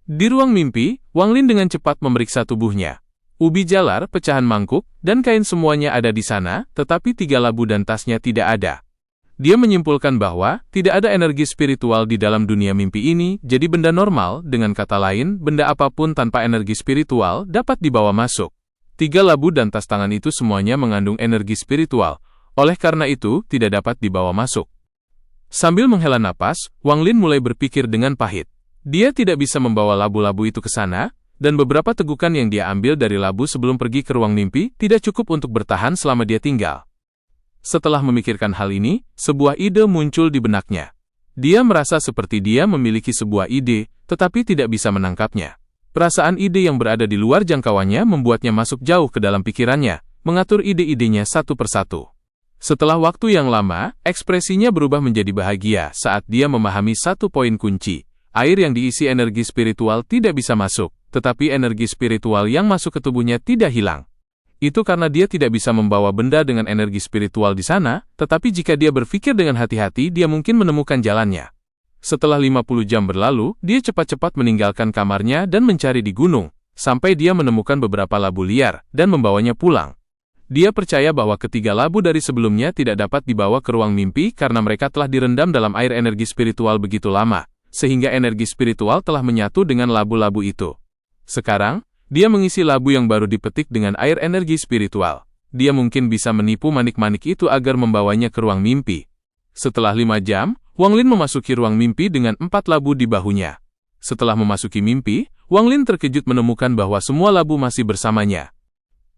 Di ruang mimpi, Wang Lin dengan cepat memeriksa tubuhnya. Ubi jalar, pecahan mangkuk, dan kain semuanya ada di sana, tetapi 3 labu dan tasnya tidak ada. Dia menyimpulkan bahwa tidak ada energi spiritual di dalam dunia mimpi ini, jadi benda normal, dengan kata lain, benda apapun tanpa energi spiritual dapat dibawa masuk. 3 labu dan tas tangan itu semuanya mengandung energi spiritual, oleh karena itu tidak dapat dibawa masuk. Sambil menghela napas, Wang Lin mulai berpikir dengan pahit. Dia tidak bisa membawa labu-labu itu ke sana, dan beberapa tegukan yang dia ambil dari labu sebelum pergi ke ruang mimpi tidak cukup untuk bertahan selama dia tinggal. Setelah memikirkan hal ini, sebuah ide muncul di benaknya. Dia merasa seperti dia memiliki sebuah ide, tetapi tidak bisa menangkapnya. Perasaan ide yang berada di luar jangkauannya membuatnya masuk jauh ke dalam pikirannya, mengatur ide-idenya satu persatu. Setelah waktu yang lama, ekspresinya berubah menjadi bahagia saat dia memahami satu poin kunci. Air yang diisi energi spiritual tidak bisa masuk, tetapi energi spiritual yang masuk ke tubuhnya tidak hilang. Itu karena dia tidak bisa membawa benda dengan energi spiritual di sana, tetapi jika dia berpikir dengan hati-hati, dia mungkin menemukan jalannya. Setelah 50 jam berlalu, dia cepat-cepat meninggalkan kamarnya dan mencari di gunung, sampai dia menemukan beberapa labu liar, dan membawanya pulang. Dia percaya bahwa ketiga labu dari sebelumnya tidak dapat dibawa ke ruang mimpi karena mereka telah direndam dalam air energi spiritual begitu lama, sehingga energi spiritual telah menyatu dengan labu-labu itu. Sekarang, dia mengisi labu yang baru dipetik dengan air energi spiritual. Dia mungkin bisa menipu manik-manik itu agar membawanya ke ruang mimpi. Setelah 5 jam, Wang Lin memasuki ruang mimpi dengan 4 labu di bahunya. Setelah memasuki mimpi, Wang Lin terkejut menemukan bahwa semua labu masih bersamanya.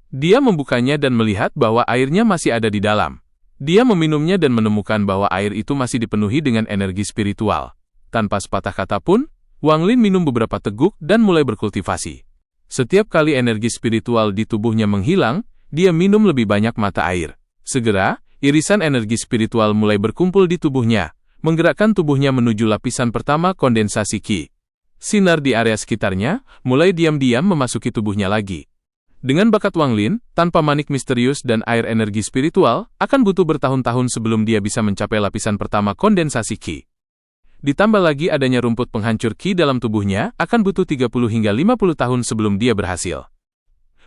Dia membukanya dan melihat bahwa airnya masih ada di dalam. Dia meminumnya dan menemukan bahwa air itu masih dipenuhi dengan energi spiritual. Tanpa sepatah kata pun, Wang Lin minum beberapa teguk dan mulai berkultivasi. Setiap kali energi spiritual di tubuhnya menghilang, dia minum lebih banyak mata air. Segera, irisan energi spiritual mulai berkumpul di tubuhnya, menggerakkan tubuhnya menuju lapisan pertama kondensasi Qi. Sinar di area sekitarnya mulai diam-diam memasuki tubuhnya lagi. Dengan bakat Wang Lin, tanpa manik misterius dan air energi spiritual, akan butuh bertahun-tahun sebelum dia bisa mencapai lapisan pertama kondensasi Qi. Ditambah lagi adanya rumput penghancur Qi dalam tubuhnya, akan butuh 30 hingga 50 tahun sebelum dia berhasil.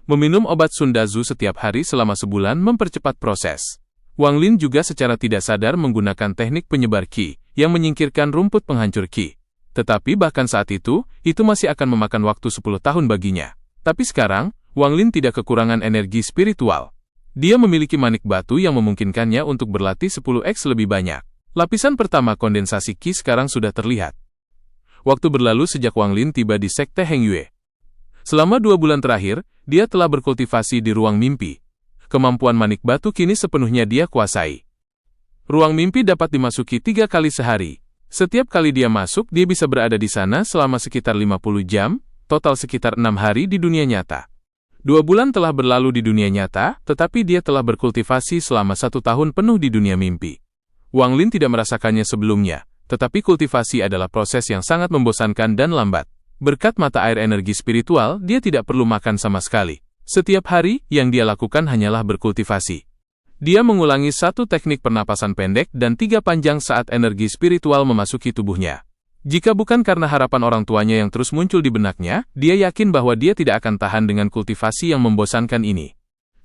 Meminum obat Sundazu setiap hari selama sebulan mempercepat proses. Wang Lin juga secara tidak sadar menggunakan teknik penyebar Qi, yang menyingkirkan rumput penghancur Qi. Tetapi bahkan saat itu masih akan memakan waktu 10 tahun baginya. Tapi sekarang, Wang Lin tidak kekurangan energi spiritual. Dia memiliki manik batu yang memungkinkannya untuk berlatih 10x lebih banyak. Lapisan pertama kondensasi Qi sekarang sudah terlihat. Waktu berlalu sejak Wang Lin tiba di Sekte Heng Yue. Selama 2 bulan terakhir, dia telah berkultivasi di ruang mimpi. Kemampuan manik batu kini sepenuhnya dia kuasai. Ruang mimpi dapat dimasuki 3 kali sehari. Setiap kali dia masuk, dia bisa berada di sana selama sekitar 50 jam, total sekitar 6 hari di dunia nyata. 2 bulan telah berlalu di dunia nyata, tetapi dia telah berkultivasi selama 1 tahun penuh di dunia mimpi. Wang Lin tidak merasakannya sebelumnya, tetapi kultivasi adalah proses yang sangat membosankan dan lambat. Berkat mata air energi spiritual, dia tidak perlu makan sama sekali. Setiap hari, yang dia lakukan hanyalah berkultivasi. Dia mengulangi 1 teknik pernapasan pendek dan 3 panjang saat energi spiritual memasuki tubuhnya. Jika bukan karena harapan orang tuanya yang terus muncul di benaknya, dia yakin bahwa dia tidak akan tahan dengan kultivasi yang membosankan ini.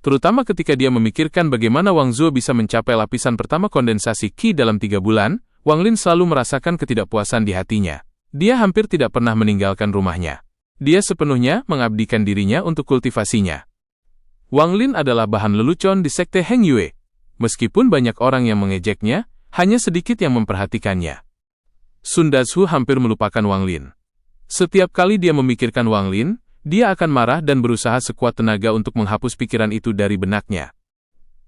Terutama ketika dia memikirkan bagaimana Wang Zuo bisa mencapai lapisan pertama kondensasi Qi dalam 3 bulan, Wang Lin selalu merasakan ketidakpuasan di hatinya. Dia hampir tidak pernah meninggalkan rumahnya. Dia sepenuhnya mengabdikan dirinya untuk kultivasinya. Wang Lin adalah bahan lelucon di Sekte Heng Yue. Meskipun banyak orang yang mengejeknya, hanya sedikit yang memperhatikannya. Sundazu hampir melupakan Wang Lin. Setiap kali dia memikirkan Wang Lin, dia akan marah dan berusaha sekuat tenaga untuk menghapus pikiran itu dari benaknya.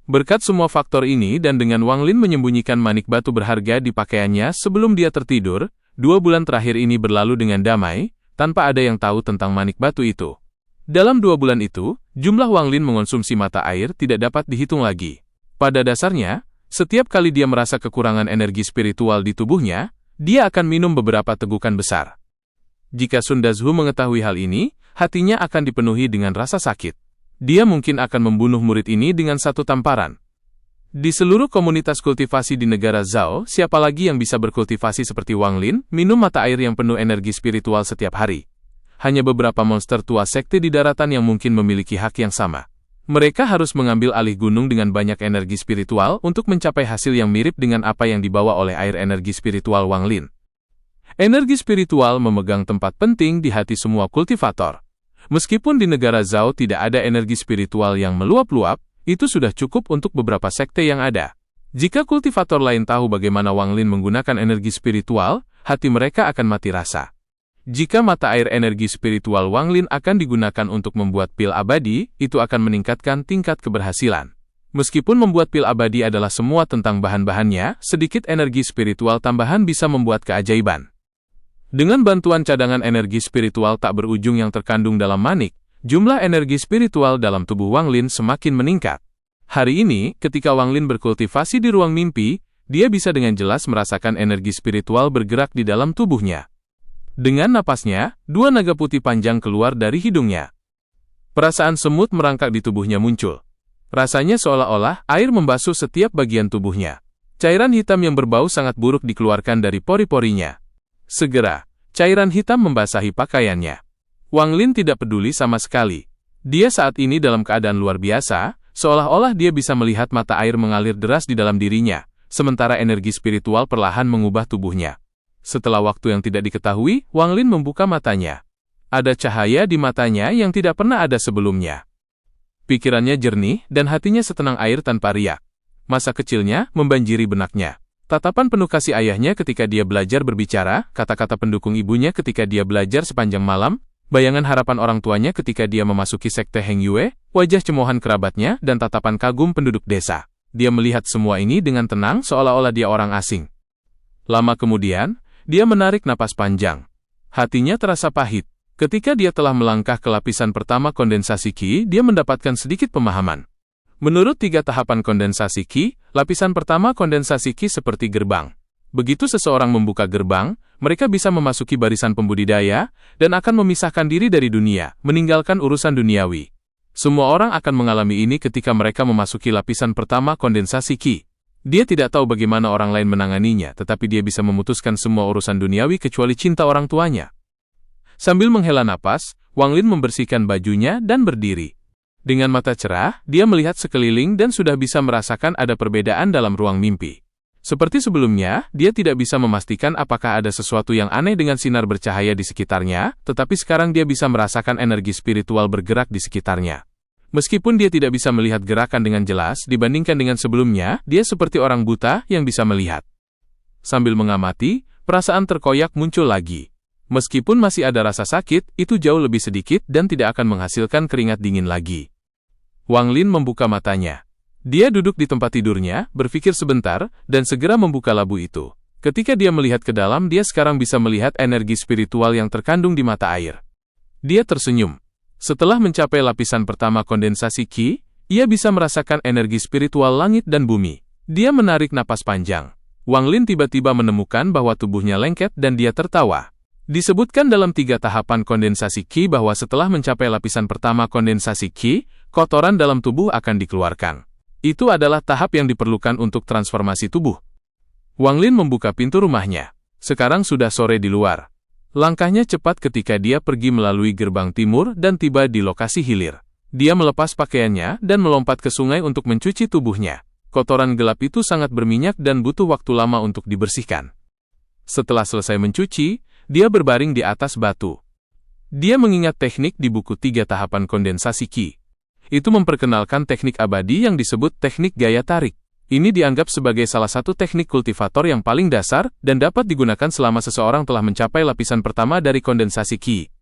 Berkat semua faktor ini dan dengan Wang Lin menyembunyikan manik batu berharga di pakaiannya sebelum dia tertidur, 2 bulan terakhir ini berlalu dengan damai, tanpa ada yang tahu tentang manik batu itu. Dalam 2 bulan itu, jumlah Wang Lin mengonsumsi mata air tidak dapat dihitung lagi. Pada dasarnya, setiap kali dia merasa kekurangan energi spiritual di tubuhnya, dia akan minum beberapa tegukan besar. Jika Sundazu mengetahui hal ini, hatinya akan dipenuhi dengan rasa sakit. Dia mungkin akan membunuh murid ini dengan 1 tamparan. Di seluruh komunitas kultivasi di negara Zhao, siapa lagi yang bisa berkultivasi seperti Wang Lin, minum mata air yang penuh energi spiritual setiap hari? Hanya beberapa monster tua sekte di daratan yang mungkin memiliki hak yang sama. Mereka harus mengambil alih gunung dengan banyak energi spiritual untuk mencapai hasil yang mirip dengan apa yang dibawa oleh air energi spiritual Wang Lin. Energi spiritual memegang tempat penting di hati semua kultivator. Meskipun di negara Zhao tidak ada energi spiritual yang meluap-luap, itu sudah cukup untuk beberapa sekte yang ada. Jika kultivator lain tahu bagaimana Wang Lin menggunakan energi spiritual, hati mereka akan mati rasa. Jika mata air energi spiritual Wang Lin akan digunakan untuk membuat pil abadi, itu akan meningkatkan tingkat keberhasilan. Meskipun membuat pil abadi adalah semua tentang bahan-bahannya, sedikit energi spiritual tambahan bisa membuat keajaiban. Dengan bantuan cadangan energi spiritual tak berujung yang terkandung dalam manik, jumlah energi spiritual dalam tubuh Wang Lin semakin meningkat. Hari ini, ketika Wang Lin berkultivasi di ruang mimpi, dia bisa dengan jelas merasakan energi spiritual bergerak di dalam tubuhnya. Dengan napasnya, dua naga putih panjang keluar dari hidungnya. Perasaan semut merangkak di tubuhnya muncul. Rasanya seolah-olah air membasuh setiap bagian tubuhnya. Cairan hitam yang berbau sangat buruk dikeluarkan dari pori-porinya. Segera, cairan hitam membasahi pakaiannya. Wang Lin tidak peduli sama sekali. Dia saat ini dalam keadaan luar biasa, seolah-olah dia bisa melihat mata air mengalir deras di dalam dirinya, sementara energi spiritual perlahan mengubah tubuhnya. Setelah waktu yang tidak diketahui, Wang Lin membuka matanya. Ada cahaya di matanya yang tidak pernah ada sebelumnya. Pikirannya jernih dan hatinya setenang air tanpa riak. Masa kecilnya membanjiri benaknya. Tatapan penuh kasih ayahnya ketika dia belajar berbicara, kata-kata pendukung ibunya ketika dia belajar sepanjang malam, bayangan harapan orang tuanya ketika dia memasuki sekte Heng Yue, wajah cemoohan kerabatnya, dan tatapan kagum penduduk desa. Dia melihat semua ini dengan tenang seolah-olah dia orang asing. Lama kemudian, dia menarik napas panjang. Hatinya terasa pahit. Ketika dia telah melangkah ke lapisan pertama kondensasi Qi, dia mendapatkan sedikit pemahaman. Menurut 3 tahapan kondensasi Qi, lapisan pertama kondensasi Qi seperti gerbang. Begitu seseorang membuka gerbang, mereka bisa memasuki barisan pembudidaya, dan akan memisahkan diri dari dunia, meninggalkan urusan duniawi. Semua orang akan mengalami ini ketika mereka memasuki lapisan pertama kondensasi Qi. Dia tidak tahu bagaimana orang lain menanganinya, tetapi dia bisa memutuskan semua urusan duniawi kecuali cinta orang tuanya. Sambil menghela napas, Wang Lin membersihkan bajunya dan berdiri. Dengan mata cerah, dia melihat sekeliling dan sudah bisa merasakan ada perbedaan dalam ruang mimpi. Seperti sebelumnya, dia tidak bisa memastikan apakah ada sesuatu yang aneh dengan sinar bercahaya di sekitarnya, tetapi sekarang dia bisa merasakan energi spiritual bergerak di sekitarnya. Meskipun dia tidak bisa melihat gerakan dengan jelas dibandingkan dengan sebelumnya, dia seperti orang buta yang bisa melihat. Sambil mengamati, perasaan terkoyak muncul lagi. Meskipun masih ada rasa sakit, itu jauh lebih sedikit dan tidak akan menghasilkan keringat dingin lagi. Wang Lin membuka matanya. Dia duduk di tempat tidurnya, berpikir sebentar, dan segera membuka labu itu. Ketika dia melihat ke dalam, dia sekarang bisa melihat energi spiritual yang terkandung di mata air. Dia tersenyum. Setelah mencapai lapisan pertama kondensasi Qi, ia bisa merasakan energi spiritual langit dan bumi. Dia menarik napas panjang. Wang Lin tiba-tiba menemukan bahwa tubuhnya lengket dan dia tertawa. Disebutkan dalam 3 tahapan kondensasi Qi bahwa setelah mencapai lapisan pertama kondensasi Qi, kotoran dalam tubuh akan dikeluarkan. Itu adalah tahap yang diperlukan untuk transformasi tubuh. Wang Lin membuka pintu rumahnya. Sekarang sudah sore di luar. Langkahnya cepat ketika dia pergi melalui gerbang timur dan tiba di lokasi hilir. Dia melepas pakaiannya dan melompat ke sungai untuk mencuci tubuhnya. Kotoran gelap itu sangat berminyak dan butuh waktu lama untuk dibersihkan. Setelah selesai mencuci, dia berbaring di atas batu. Dia mengingat teknik di buku 3 tahapan kondensasi Qi. Itu memperkenalkan teknik abadi yang disebut teknik gaya tarik. Ini dianggap sebagai salah satu teknik kultivator yang paling dasar dan dapat digunakan selama seseorang telah mencapai lapisan pertama dari kondensasi Qi.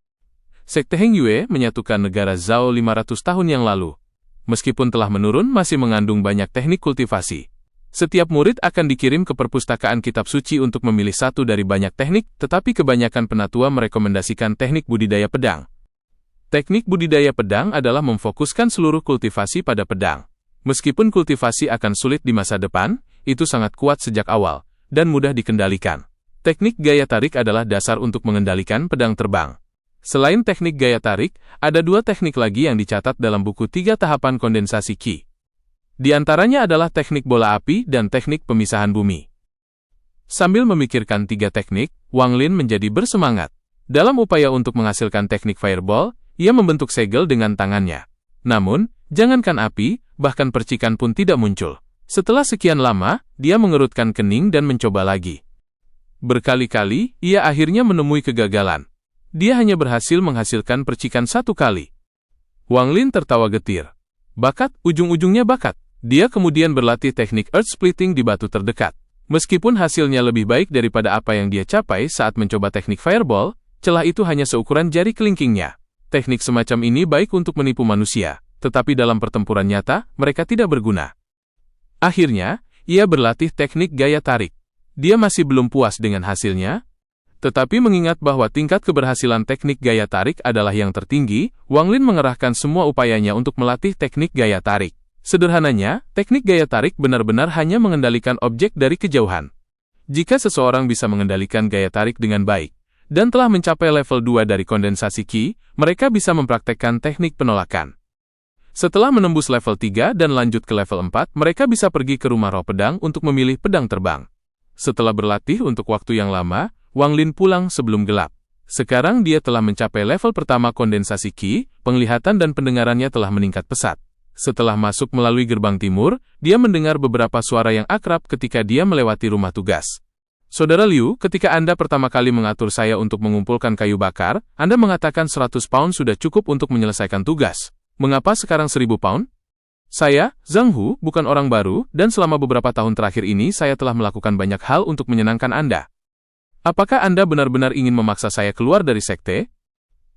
Sekte Heng Yue menyatukan negara Zhao 500 tahun yang lalu. Meskipun telah menurun, masih mengandung banyak teknik kultivasi. Setiap murid akan dikirim ke perpustakaan kitab suci untuk memilih satu dari banyak teknik, tetapi kebanyakan penatua merekomendasikan teknik budidaya pedang. Teknik budidaya pedang adalah memfokuskan seluruh kultivasi pada pedang. Meskipun kultivasi akan sulit di masa depan, itu sangat kuat sejak awal, dan mudah dikendalikan. Teknik gaya tarik adalah dasar untuk mengendalikan pedang terbang. Selain teknik gaya tarik, ada 2 teknik lagi yang dicatat dalam buku 3 tahapan kondensasi Qi. Di antaranya adalah teknik bola api dan teknik pemisahan bumi. Sambil memikirkan 3 teknik, Wang Lin menjadi bersemangat. Dalam upaya untuk menghasilkan teknik fireball, ia membentuk segel dengan tangannya. Namun, Jangankan api, bahkan percikan pun tidak muncul. Setelah sekian lama, dia mengerutkan kening dan mencoba lagi. Berkali-kali, ia akhirnya menemui kegagalan. Dia hanya berhasil menghasilkan percikan 1 kali. Wang Lin tertawa getir. Bakat, ujung-ujungnya bakat. Dia kemudian berlatih teknik earth splitting di batu terdekat. Meskipun hasilnya lebih baik daripada apa yang dia capai saat mencoba teknik fireball, celah itu hanya seukuran jari kelingkingnya. Teknik semacam ini baik untuk menipu manusia, tetapi dalam pertempuran nyata, mereka tidak berguna. Akhirnya, ia berlatih teknik gaya tarik. Dia masih belum puas dengan hasilnya, tetapi mengingat bahwa tingkat keberhasilan teknik gaya tarik adalah yang tertinggi, Wang Lin mengerahkan semua upayanya untuk melatih teknik gaya tarik. Sederhananya, teknik gaya tarik benar-benar hanya mengendalikan objek dari kejauhan. Jika seseorang bisa mengendalikan gaya tarik dengan baik, dan telah mencapai level 2 dari kondensasi Qi, mereka bisa mempraktekkan teknik penolakan. Setelah menembus level 3 dan lanjut ke level 4, mereka bisa pergi ke rumah roh pedang untuk memilih pedang terbang. Setelah berlatih untuk waktu yang lama, Wang Lin pulang sebelum gelap. Sekarang dia telah mencapai level pertama kondensasi Qi, penglihatan dan pendengarannya telah meningkat pesat. Setelah masuk melalui gerbang timur, dia mendengar beberapa suara yang akrab ketika dia melewati rumah tugas. Saudara Liu, ketika Anda pertama kali mengatur saya untuk mengumpulkan kayu bakar, Anda mengatakan 100 pound sudah cukup untuk menyelesaikan tugas. Mengapa sekarang 1000 pound? Saya, Zhang Hu, bukan orang baru, dan selama beberapa tahun terakhir ini saya telah melakukan banyak hal untuk menyenangkan Anda. Apakah Anda benar-benar ingin memaksa saya keluar dari sekte?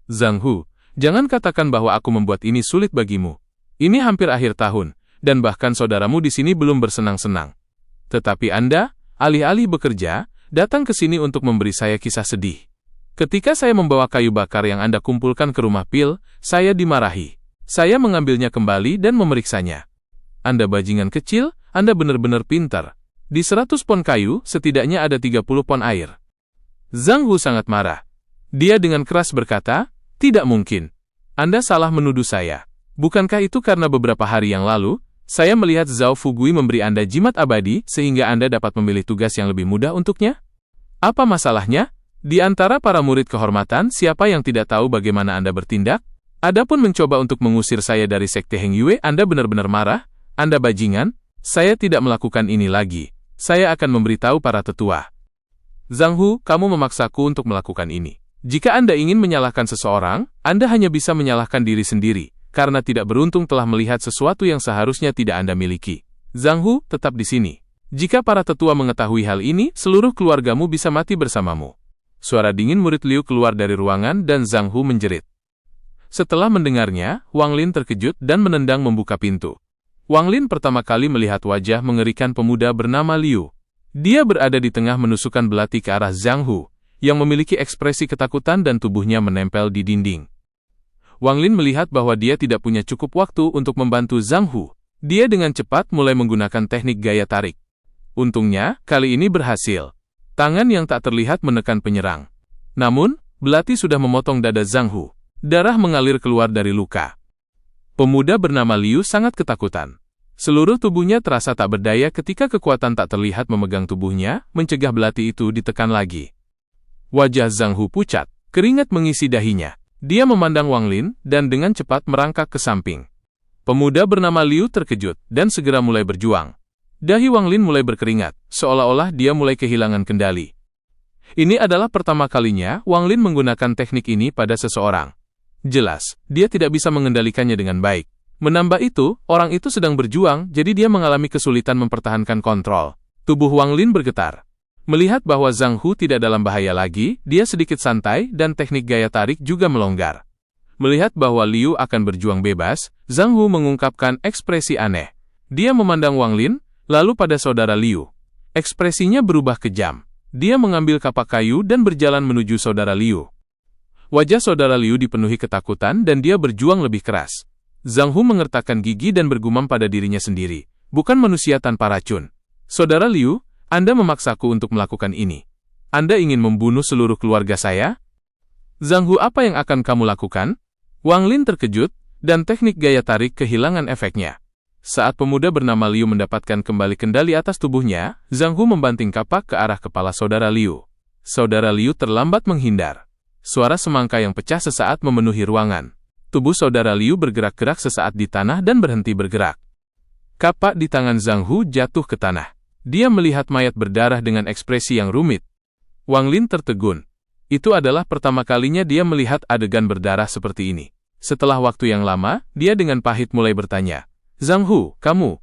Zhang Hu, jangan katakan bahwa aku membuat ini sulit bagimu. Ini hampir akhir tahun, dan bahkan saudaramu di sini belum bersenang-senang. Tetapi Anda, alih-alih bekerja, datang ke sini untuk memberi saya kisah sedih. Ketika saya membawa kayu bakar yang Anda kumpulkan ke rumah Pil, saya dimarahi. Saya mengambilnya kembali dan memeriksanya. Anda bajingan kecil, Anda benar-benar pintar. Di 100 pon kayu, setidaknya ada 30 pon air. Zhang Hu sangat marah. Dia dengan keras berkata, tidak mungkin. Anda salah menuduh saya. Bukankah itu karena beberapa hari yang lalu, saya melihat Zhao Fugui memberi Anda jimat abadi sehingga Anda dapat memilih tugas yang lebih mudah untuknya? Apa masalahnya? Di antara para murid kehormatan, siapa yang tidak tahu bagaimana Anda bertindak? Adapun mencoba untuk mengusir saya dari sekte Heng Yue, Anda benar-benar marah? Anda bajingan? Saya tidak melakukan ini lagi. Saya akan memberitahu para tetua. Zhang Hu, kamu memaksaku untuk melakukan ini. Jika Anda ingin menyalahkan seseorang, Anda hanya bisa menyalahkan diri sendiri, karena tidak beruntung telah melihat sesuatu yang seharusnya tidak Anda miliki. Zhang Hu, tetap di sini. Jika para tetua mengetahui hal ini, seluruh keluargamu bisa mati bersamamu. Suara dingin murid Liu keluar dari ruangan dan Zhang Hu menjerit. Setelah mendengarnya, Wang Lin terkejut dan menendang membuka pintu. Wang Lin pertama kali melihat wajah mengerikan pemuda bernama Liu. Dia berada di tengah menusukkan belati ke arah Zhang Hu, yang memiliki ekspresi ketakutan dan tubuhnya menempel di dinding. Wang Lin melihat bahwa dia tidak punya cukup waktu untuk membantu Zhang Hu. Dia dengan cepat mulai menggunakan teknik gaya tarik. Untungnya, kali ini berhasil. Tangan yang tak terlihat menekan penyerang. Namun, belati sudah memotong dada Zhang Hu. Darah mengalir keluar dari luka. Pemuda bernama Liu sangat ketakutan. Seluruh tubuhnya terasa tak berdaya ketika kekuatan tak terlihat memegang tubuhnya, mencegah belati itu ditekan lagi. Wajah Zhang Hu pucat, keringat mengisi dahinya. Dia memandang Wang Lin, dan dengan cepat merangkak ke samping. Pemuda bernama Liu terkejut, dan segera mulai berjuang. Dahi Wang Lin mulai berkeringat, seolah-olah dia mulai kehilangan kendali. Ini adalah pertama kalinya Wang Lin menggunakan teknik ini pada seseorang. Jelas, dia tidak bisa mengendalikannya dengan baik. Menambah itu, orang itu sedang berjuang, jadi dia mengalami kesulitan mempertahankan kontrol. Tubuh Wang Lin bergetar. Melihat bahwa Zhang Hu tidak dalam bahaya lagi, dia sedikit santai dan teknik gaya tarik juga melonggar. Melihat bahwa Liu akan berjuang bebas, Zhang Hu mengungkapkan ekspresi aneh. Dia memandang Wang Lin, lalu pada saudara Liu. Ekspresinya berubah kejam. Dia mengambil kapak kayu dan berjalan menuju saudara Liu. Wajah saudara Liu dipenuhi ketakutan dan dia berjuang lebih keras. Zhang Hu mengertakkan gigi dan bergumam pada dirinya sendiri. Bukan manusia tanpa racun. Saudara Liu, Anda memaksaku untuk melakukan ini. Anda ingin membunuh seluruh keluarga saya? Zhang Hu, apa yang akan kamu lakukan? Wang Lin terkejut, dan teknik gaya tarik kehilangan efeknya. Saat pemuda bernama Liu mendapatkan kembali kendali atas tubuhnya, Zhang Hu membanting kapak ke arah kepala saudara Liu. Saudara Liu terlambat menghindar. Suara semangka yang pecah sesaat memenuhi ruangan. tubuh saudara Liu bergerak-gerak sesaat di tanah dan berhenti bergerak. Kapak di tangan Zhang Hu jatuh ke tanah. Dia melihat mayat berdarah dengan ekspresi yang rumit. Wang Lin tertegun. Itu adalah pertama kalinya dia melihat adegan berdarah seperti ini. Setelah waktu yang lama, dia dengan pahit mulai bertanya, "Zhang Hu, kamu?"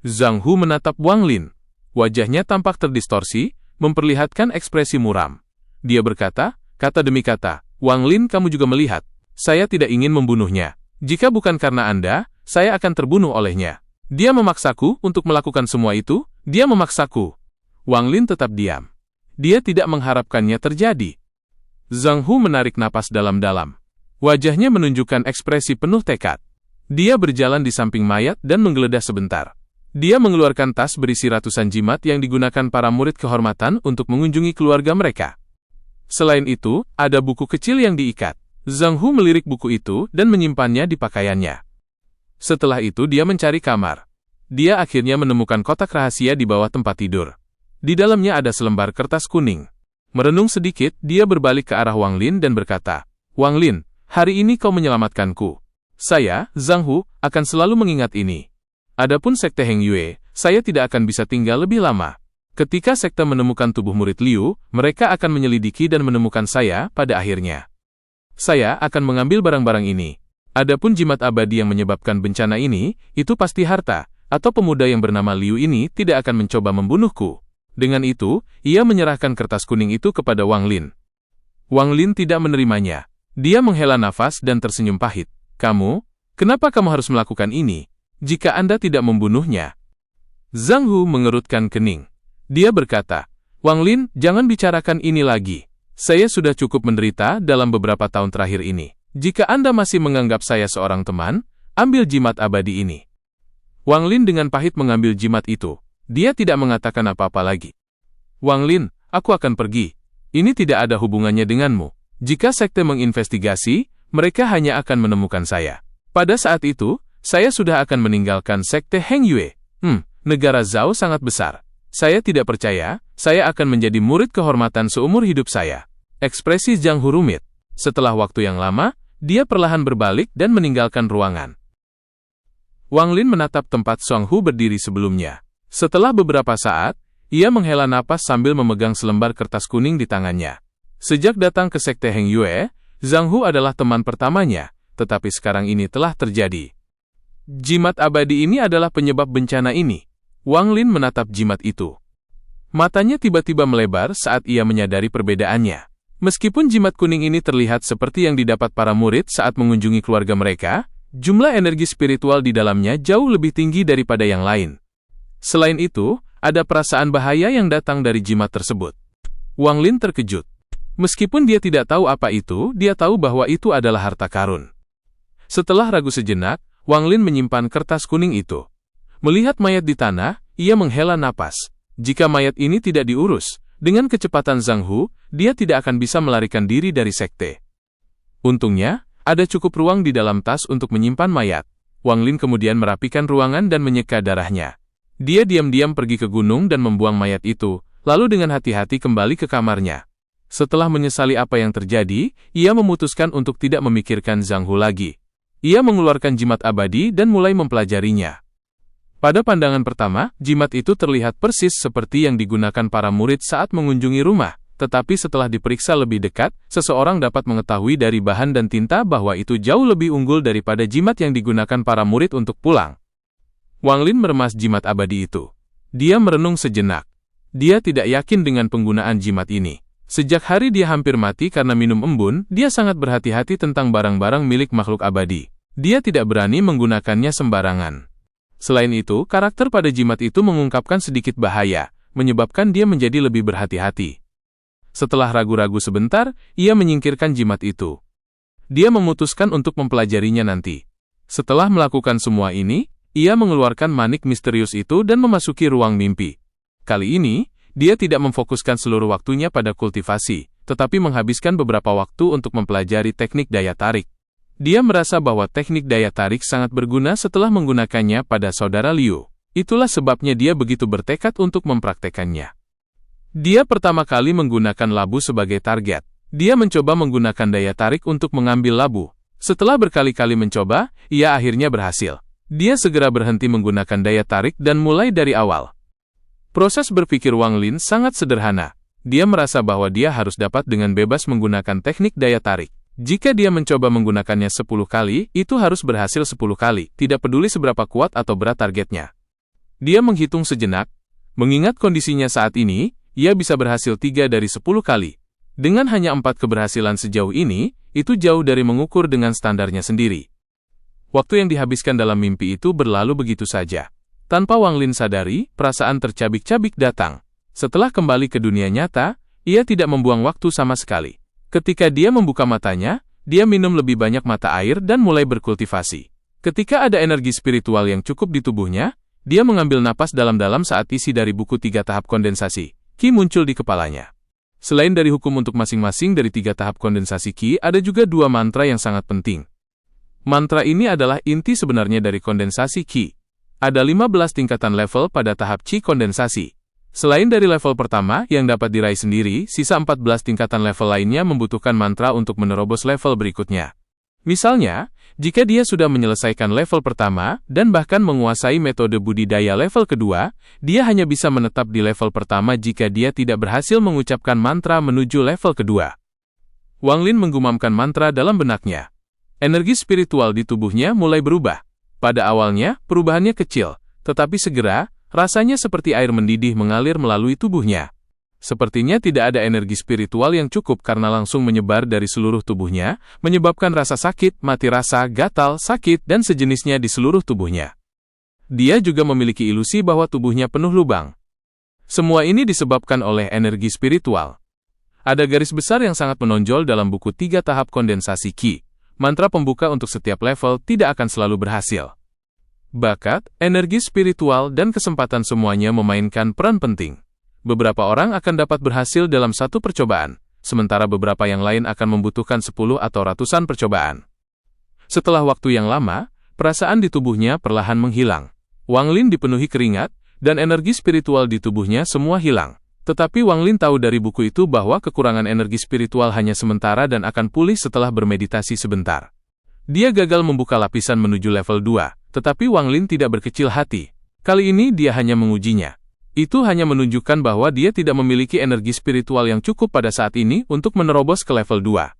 Zhang Hu menatap Wang Lin. Wajahnya tampak terdistorsi, memperlihatkan ekspresi muram. Dia berkata, kata demi kata, "Wang Lin, kamu juga melihat. Saya tidak ingin membunuhnya. Jika bukan karena Anda, saya akan terbunuh olehnya. Dia memaksaku untuk melakukan semua itu, dia memaksaku." Wang Lin tetap diam. Dia tidak mengharapkannya terjadi. Zhang Hu menarik napas dalam-dalam. Wajahnya menunjukkan ekspresi penuh tekad. Dia berjalan di samping mayat dan menggeledah sebentar. Dia mengeluarkan tas berisi ratusan jimat yang digunakan para murid kehormatan untuk mengunjungi keluarga mereka. Selain itu, ada buku kecil yang diikat. Zhang Hu melirik buku itu dan menyimpannya di pakaiannya. Setelah itu dia mencari kamar. Dia akhirnya menemukan kotak rahasia di bawah tempat tidur. Di dalamnya ada selembar kertas kuning. Merenung sedikit, dia berbalik ke arah Wang Lin dan berkata, "Wang Lin, hari ini kau menyelamatkanku. Saya, Zhang Hu, akan selalu mengingat ini. Adapun sekte Heng Yue, saya tidak akan bisa tinggal lebih lama. Ketika sekte menemukan tubuh murid Liu, mereka akan menyelidiki dan menemukan saya pada akhirnya. Saya akan mengambil barang-barang ini. Adapun jimat abadi yang menyebabkan bencana ini, itu pasti harta, atau pemuda yang bernama Liu ini tidak akan mencoba membunuhku." Dengan itu, ia menyerahkan kertas kuning itu kepada Wang Lin. Wang Lin tidak menerimanya. Dia menghela nafas dan tersenyum pahit. "Kamu? Kenapa kamu harus melakukan ini? Jika Anda tidak membunuhnya?" Zhang Hu mengerutkan kening. Dia berkata, "Wang Lin, jangan bicarakan ini lagi. Saya sudah cukup menderita dalam beberapa tahun terakhir ini. Jika Anda masih menganggap saya seorang teman, ambil jimat abadi ini." Wang Lin dengan pahit mengambil jimat itu. Dia tidak mengatakan apa-apa lagi. "Wang Lin, aku akan pergi. Ini tidak ada hubungannya denganmu. Jika sekte menginvestigasi, mereka hanya akan menemukan saya. Pada saat itu, saya sudah akan meninggalkan sekte Heng Yue. Negara Zhao sangat besar. Saya tidak percaya, saya akan menjadi murid kehormatan seumur hidup saya." Ekspresi Zhang Hu rumit. Setelah waktu yang lama, dia perlahan berbalik dan meninggalkan ruangan. Wang Lin menatap tempat Zhang Hu berdiri sebelumnya. Setelah beberapa saat, ia menghela napas sambil memegang selembar kertas kuning di tangannya. Sejak datang ke sekte Heng Yue, Zhang Hu adalah teman pertamanya, tetapi sekarang ini telah terjadi. Jimat abadi ini adalah penyebab bencana ini. Wang Lin menatap jimat itu. Matanya tiba-tiba melebar saat ia menyadari perbedaannya. Meskipun jimat kuning ini terlihat seperti yang didapat para murid saat mengunjungi keluarga mereka, jumlah energi spiritual di dalamnya jauh lebih tinggi daripada yang lain. Selain itu, ada perasaan bahaya yang datang dari jimat tersebut. Wang Lin terkejut. Meskipun dia tidak tahu apa itu, dia tahu bahwa itu adalah harta karun. Setelah ragu sejenak, Wang Lin menyimpan kertas kuning itu. Melihat mayat di tanah, ia menghela napas. Jika mayat ini tidak diurus, dengan kecepatan Zhang Hu, dia tidak akan bisa melarikan diri dari sekte. Untungnya, ada cukup ruang di dalam tas untuk menyimpan mayat. Wang Lin kemudian merapikan ruangan dan menyeka darahnya. Dia diam-diam pergi ke gunung dan membuang mayat itu, lalu dengan hati-hati kembali ke kamarnya. Setelah menyesali apa yang terjadi, ia memutuskan untuk tidak memikirkan Zhang Hu lagi. Ia mengeluarkan jimat abadi dan mulai mempelajarinya. Pada pandangan pertama, jimat itu terlihat persis seperti yang digunakan para murid saat mengunjungi rumah, tetapi setelah diperiksa lebih dekat, seseorang dapat mengetahui dari bahan dan tinta bahwa itu jauh lebih unggul daripada jimat yang digunakan para murid untuk pulang. Wang Lin meremas jimat abadi itu. Dia merenung sejenak. Dia tidak yakin dengan penggunaan jimat ini. Sejak hari dia hampir mati karena minum embun, dia sangat berhati-hati tentang barang-barang milik makhluk abadi. Dia tidak berani menggunakannya sembarangan. Selain itu, karakter pada jimat itu mengungkapkan sedikit bahaya, menyebabkan dia menjadi lebih berhati-hati. Setelah ragu-ragu sebentar, ia menyingkirkan jimat itu. Dia memutuskan untuk mempelajarinya nanti. Setelah melakukan semua ini, ia mengeluarkan manik misterius itu dan memasuki ruang mimpi. Kali ini, dia tidak memfokuskan seluruh waktunya pada kultivasi, tetapi menghabiskan beberapa waktu untuk mempelajari teknik daya tarik. Dia merasa bahwa teknik daya tarik sangat berguna setelah menggunakannya pada saudara Liu. Itulah sebabnya dia begitu bertekad untuk mempraktekannya. Dia pertama kali menggunakan labu sebagai target. Dia mencoba menggunakan daya tarik untuk mengambil labu. Setelah berkali-kali mencoba, ia akhirnya berhasil. Dia segera berhenti menggunakan daya tarik dan mulai dari awal. Proses berpikir Wang Lin sangat sederhana. Dia merasa bahwa dia harus dapat dengan bebas menggunakan teknik daya tarik. Jika dia mencoba menggunakannya 10 kali, itu harus berhasil 10 kali, tidak peduli seberapa kuat atau berat targetnya. Dia menghitung sejenak. Mengingat kondisinya saat ini, ia bisa berhasil 3 dari 10 kali. Dengan hanya 4 keberhasilan sejauh ini, itu jauh dari mengukur dengan standarnya sendiri. Waktu yang dihabiskan dalam mimpi itu berlalu begitu saja. Tanpa Wang Lin sadari, perasaan tercabik-cabik datang. Setelah kembali ke dunia nyata, ia tidak membuang waktu sama sekali. Ketika dia membuka matanya, dia minum lebih banyak mata air dan mulai berkultivasi. Ketika ada energi spiritual yang cukup di tubuhnya, dia mengambil napas dalam-dalam saat isi dari buku 3 tahap kondensasi Qi muncul di kepalanya. Selain dari hukum untuk masing-masing dari 3 tahap kondensasi Qi, ada juga 2 mantra yang sangat penting. Mantra ini adalah inti sebenarnya dari kondensasi Qi. Ada 15 tingkatan level pada tahap Qi kondensasi. Selain dari level pertama yang dapat diraih sendiri, sisa 14 tingkatan level lainnya membutuhkan mantra untuk menerobos level berikutnya. Misalnya, jika dia sudah menyelesaikan level pertama dan bahkan menguasai metode budidaya level kedua, dia hanya bisa menetap di level pertama jika dia tidak berhasil mengucapkan mantra menuju level kedua. Wang Lin menggumamkan mantra dalam benaknya. Energi spiritual di tubuhnya mulai berubah. Pada awalnya, perubahannya kecil, tetapi segera, rasanya seperti air mendidih mengalir melalui tubuhnya. Sepertinya tidak ada energi spiritual yang cukup karena langsung menyebar dari seluruh tubuhnya, menyebabkan rasa sakit, mati rasa, gatal, sakit, dan sejenisnya di seluruh tubuhnya. Dia juga memiliki ilusi bahwa tubuhnya penuh lubang. Semua ini disebabkan oleh energi spiritual. Ada garis besar yang sangat menonjol dalam buku 3 tahap kondensasi Qi. Mantra pembuka untuk setiap level tidak akan selalu berhasil. Bakat, energi spiritual, dan kesempatan semuanya memainkan peran penting. Beberapa orang akan dapat berhasil dalam satu percobaan, sementara beberapa yang lain akan membutuhkan 10 atau ratusan percobaan. Setelah waktu yang lama, perasaan di tubuhnya perlahan menghilang. Wang Lin dipenuhi keringat, dan energi spiritual di tubuhnya semua hilang. Tetapi Wang Lin tahu dari buku itu bahwa kekurangan energi spiritual hanya sementara dan akan pulih setelah bermeditasi sebentar. Dia gagal membuka lapisan menuju level 2, tetapi Wang Lin tidak berkecil hati. Kali ini dia hanya mengujinya. Itu hanya menunjukkan bahwa dia tidak memiliki energi spiritual yang cukup pada saat ini untuk menerobos ke level 2.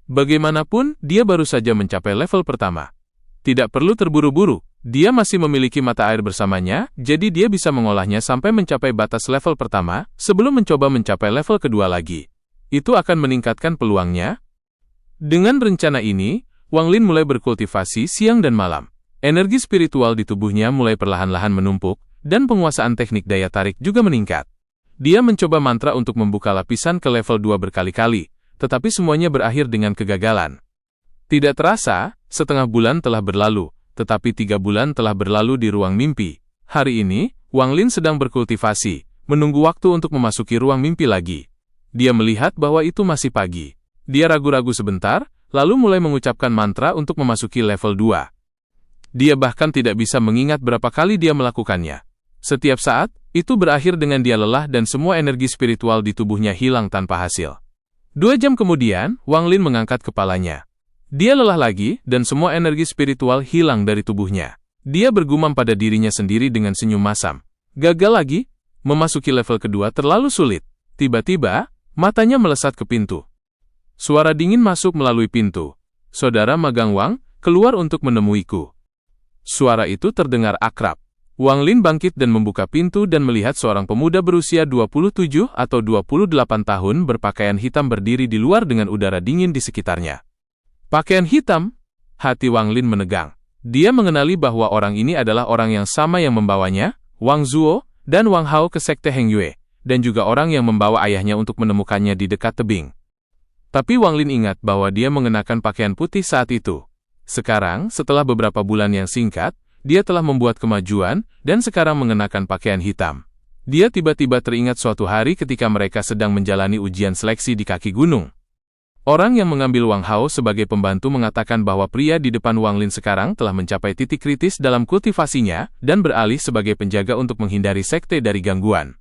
Bagaimanapun, dia baru saja mencapai level pertama. Tidak perlu terburu-buru, dia masih memiliki mata air bersamanya, jadi dia bisa mengolahnya sampai mencapai batas level pertama, sebelum mencoba mencapai level kedua lagi. Itu akan meningkatkan peluangnya. Dengan rencana ini, Wang Lin mulai berkultivasi siang dan malam. Energi spiritual di tubuhnya mulai perlahan-lahan menumpuk, dan penguasaan teknik daya tarik juga meningkat. Dia mencoba mantra untuk membuka lapisan ke level 2 berkali-kali, tetapi semuanya berakhir dengan kegagalan. Tidak terasa, setengah bulan telah berlalu, tetapi 3 bulan telah berlalu di ruang mimpi. Hari ini, Wang Lin sedang berkultivasi, menunggu waktu untuk memasuki ruang mimpi lagi. Dia melihat bahwa itu masih pagi. Dia ragu-ragu sebentar, lalu mulai mengucapkan mantra untuk memasuki level 2. Dia bahkan tidak bisa mengingat berapa kali dia melakukannya. Setiap saat, itu berakhir dengan dia lelah dan semua energi spiritual di tubuhnya hilang tanpa hasil. 2 jam kemudian, Wang Lin mengangkat kepalanya. Dia lelah lagi, dan semua energi spiritual hilang dari tubuhnya. Dia bergumam pada dirinya sendiri dengan senyum masam. Gagal lagi? Memasuki level kedua terlalu sulit. Tiba-tiba, matanya melesat ke pintu. Suara dingin masuk melalui pintu. Saudara Magang Wang, keluar untuk menemuiku. Suara itu terdengar akrab. Wang Lin bangkit dan membuka pintu dan melihat seorang pemuda berusia 27 atau 28 tahun berpakaian hitam berdiri di luar dengan udara dingin di sekitarnya. Pakaian hitam? Hati Wang Lin menegang. Dia mengenali bahwa orang ini adalah orang yang sama yang membawanya, Wang Zuo, dan Wang Hao ke sekte Heng Yue, dan juga orang yang membawa ayahnya untuk menemukannya di dekat tebing. Tapi Wang Lin ingat bahwa dia mengenakan pakaian putih saat itu. Sekarang, setelah beberapa bulan yang singkat, dia telah membuat kemajuan, dan sekarang mengenakan pakaian hitam. Dia tiba-tiba teringat suatu hari ketika mereka sedang menjalani ujian seleksi di kaki gunung. Orang yang mengambil Wang Hao sebagai pembantu mengatakan bahwa pria di depan Wang Lin sekarang telah mencapai titik kritis dalam kultivasinya, dan beralih sebagai penjaga untuk menghindari sekte dari gangguan.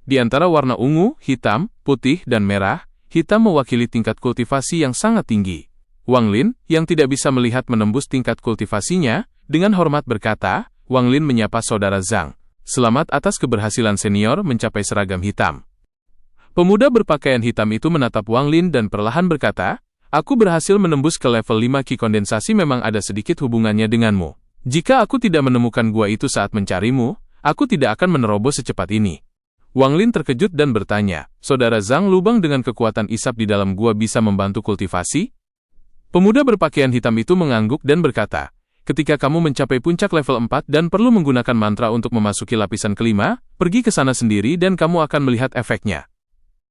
Di antara warna ungu, hitam, putih, dan merah, hitam mewakili tingkat kultivasi yang sangat tinggi. Wang Lin, yang tidak bisa melihat menembus tingkat kultivasinya, dengan hormat berkata, Wang Lin menyapa saudara Zhang. Selamat atas keberhasilan senior mencapai seragam hitam. Pemuda berpakaian hitam itu menatap Wang Lin dan perlahan berkata, aku berhasil menembus ke level 5 Qi kondensasi memang ada sedikit hubungannya denganmu. Jika aku tidak menemukan gua itu saat mencarimu, aku tidak akan menerobos secepat ini. Wang Lin terkejut dan bertanya, saudara Zhang lubang dengan kekuatan isap di dalam gua bisa membantu kultivasi? Pemuda berpakaian hitam itu mengangguk dan berkata, ketika kamu mencapai puncak level 4 dan perlu menggunakan mantra untuk memasuki lapisan kelima, pergi ke sana sendiri dan kamu akan melihat efeknya.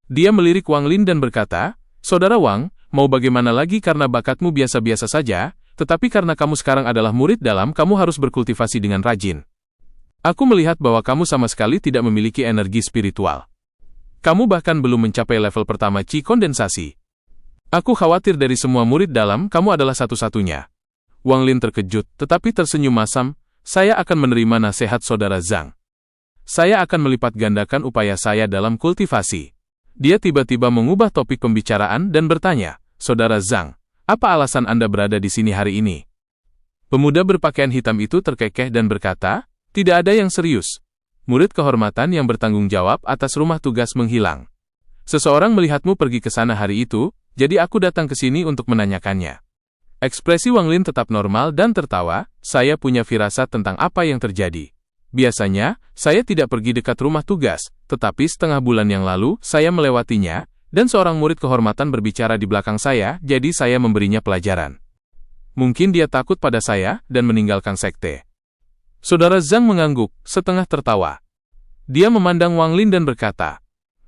Dia melirik Wang Lin dan berkata, saudara Wang, mau bagaimana lagi karena bakatmu biasa-biasa saja, tetapi karena kamu sekarang adalah murid dalam, kamu harus berkultivasi dengan rajin. Aku melihat bahwa kamu sama sekali tidak memiliki energi spiritual. Kamu bahkan belum mencapai level pertama Qi kondensasi. Aku khawatir dari semua murid dalam, kamu adalah satu-satunya. Wang Lin terkejut, tetapi tersenyum masam, saya akan menerima nasihat saudara Zhang. Saya akan melipat gandakan upaya saya dalam kultivasi. Dia tiba-tiba mengubah topik pembicaraan dan bertanya, saudara Zhang, apa alasan Anda berada di sini hari ini? Pemuda berpakaian hitam itu terkekeh dan berkata, tidak ada yang serius. Murid kehormatan yang bertanggung jawab atas rumah tugas menghilang. Seseorang melihatmu pergi ke sana hari itu, jadi aku datang ke sini untuk menanyakannya. Ekspresi Wang Lin tetap normal dan tertawa, saya punya firasat tentang apa yang terjadi. Biasanya, saya tidak pergi dekat rumah tugas, tetapi setengah bulan yang lalu, saya melewatinya, dan seorang murid kehormatan berbicara di belakang saya, jadi saya memberinya pelajaran. Mungkin dia takut pada saya, dan meninggalkan sekte. Saudara Zhang mengangguk, setengah tertawa. Dia memandang Wang Lin dan berkata,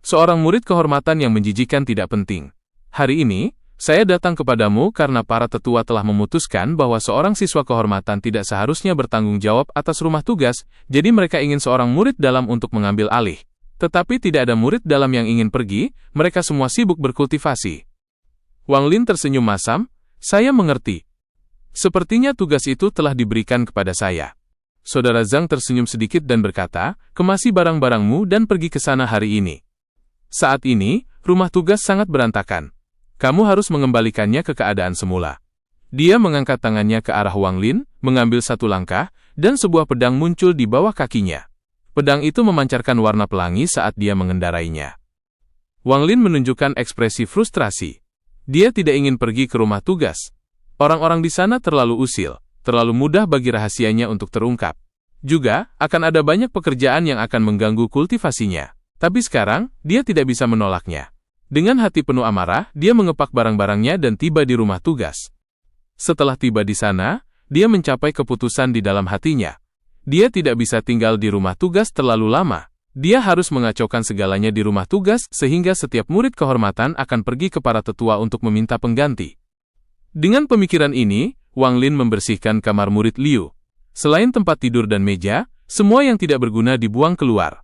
seorang murid kehormatan yang menjijikan tidak penting. Hari ini, saya datang kepadamu karena para tetua telah memutuskan bahwa seorang siswa kehormatan tidak seharusnya bertanggung jawab atas rumah tugas, jadi mereka ingin seorang murid dalam untuk mengambil alih. Tetapi tidak ada murid dalam yang ingin pergi, mereka semua sibuk berkultivasi. Wang Lin tersenyum masam, saya mengerti. Sepertinya tugas itu telah diberikan kepada saya. Saudara Zhang tersenyum sedikit dan berkata, kemasi barang-barangmu dan pergi ke sana hari ini. Saat ini, rumah tugas sangat berantakan. Kamu harus mengembalikannya ke keadaan semula. Dia mengangkat tangannya ke arah Wang Lin, mengambil satu langkah, dan sebuah pedang muncul di bawah kakinya. Pedang itu memancarkan warna pelangi saat dia mengendarainya. Wang Lin menunjukkan ekspresi frustrasi. Dia tidak ingin pergi ke rumah tugas. Orang-orang di sana terlalu usil, terlalu mudah bagi rahasianya untuk terungkap. Juga, akan ada banyak pekerjaan yang akan mengganggu kultivasinya. Tapi sekarang, dia tidak bisa menolaknya. Dengan hati penuh amarah, dia mengepak barang-barangnya dan tiba di rumah tugas. Setelah tiba di sana, dia mencapai keputusan di dalam hatinya. Dia tidak bisa tinggal di rumah tugas terlalu lama. Dia harus mengacaukan segalanya di rumah tugas sehingga setiap murid kehormatan akan pergi ke para tetua untuk meminta pengganti. Dengan pemikiran ini, Wang Lin membersihkan kamar murid Liu. Selain tempat tidur dan meja, semua yang tidak berguna dibuang keluar.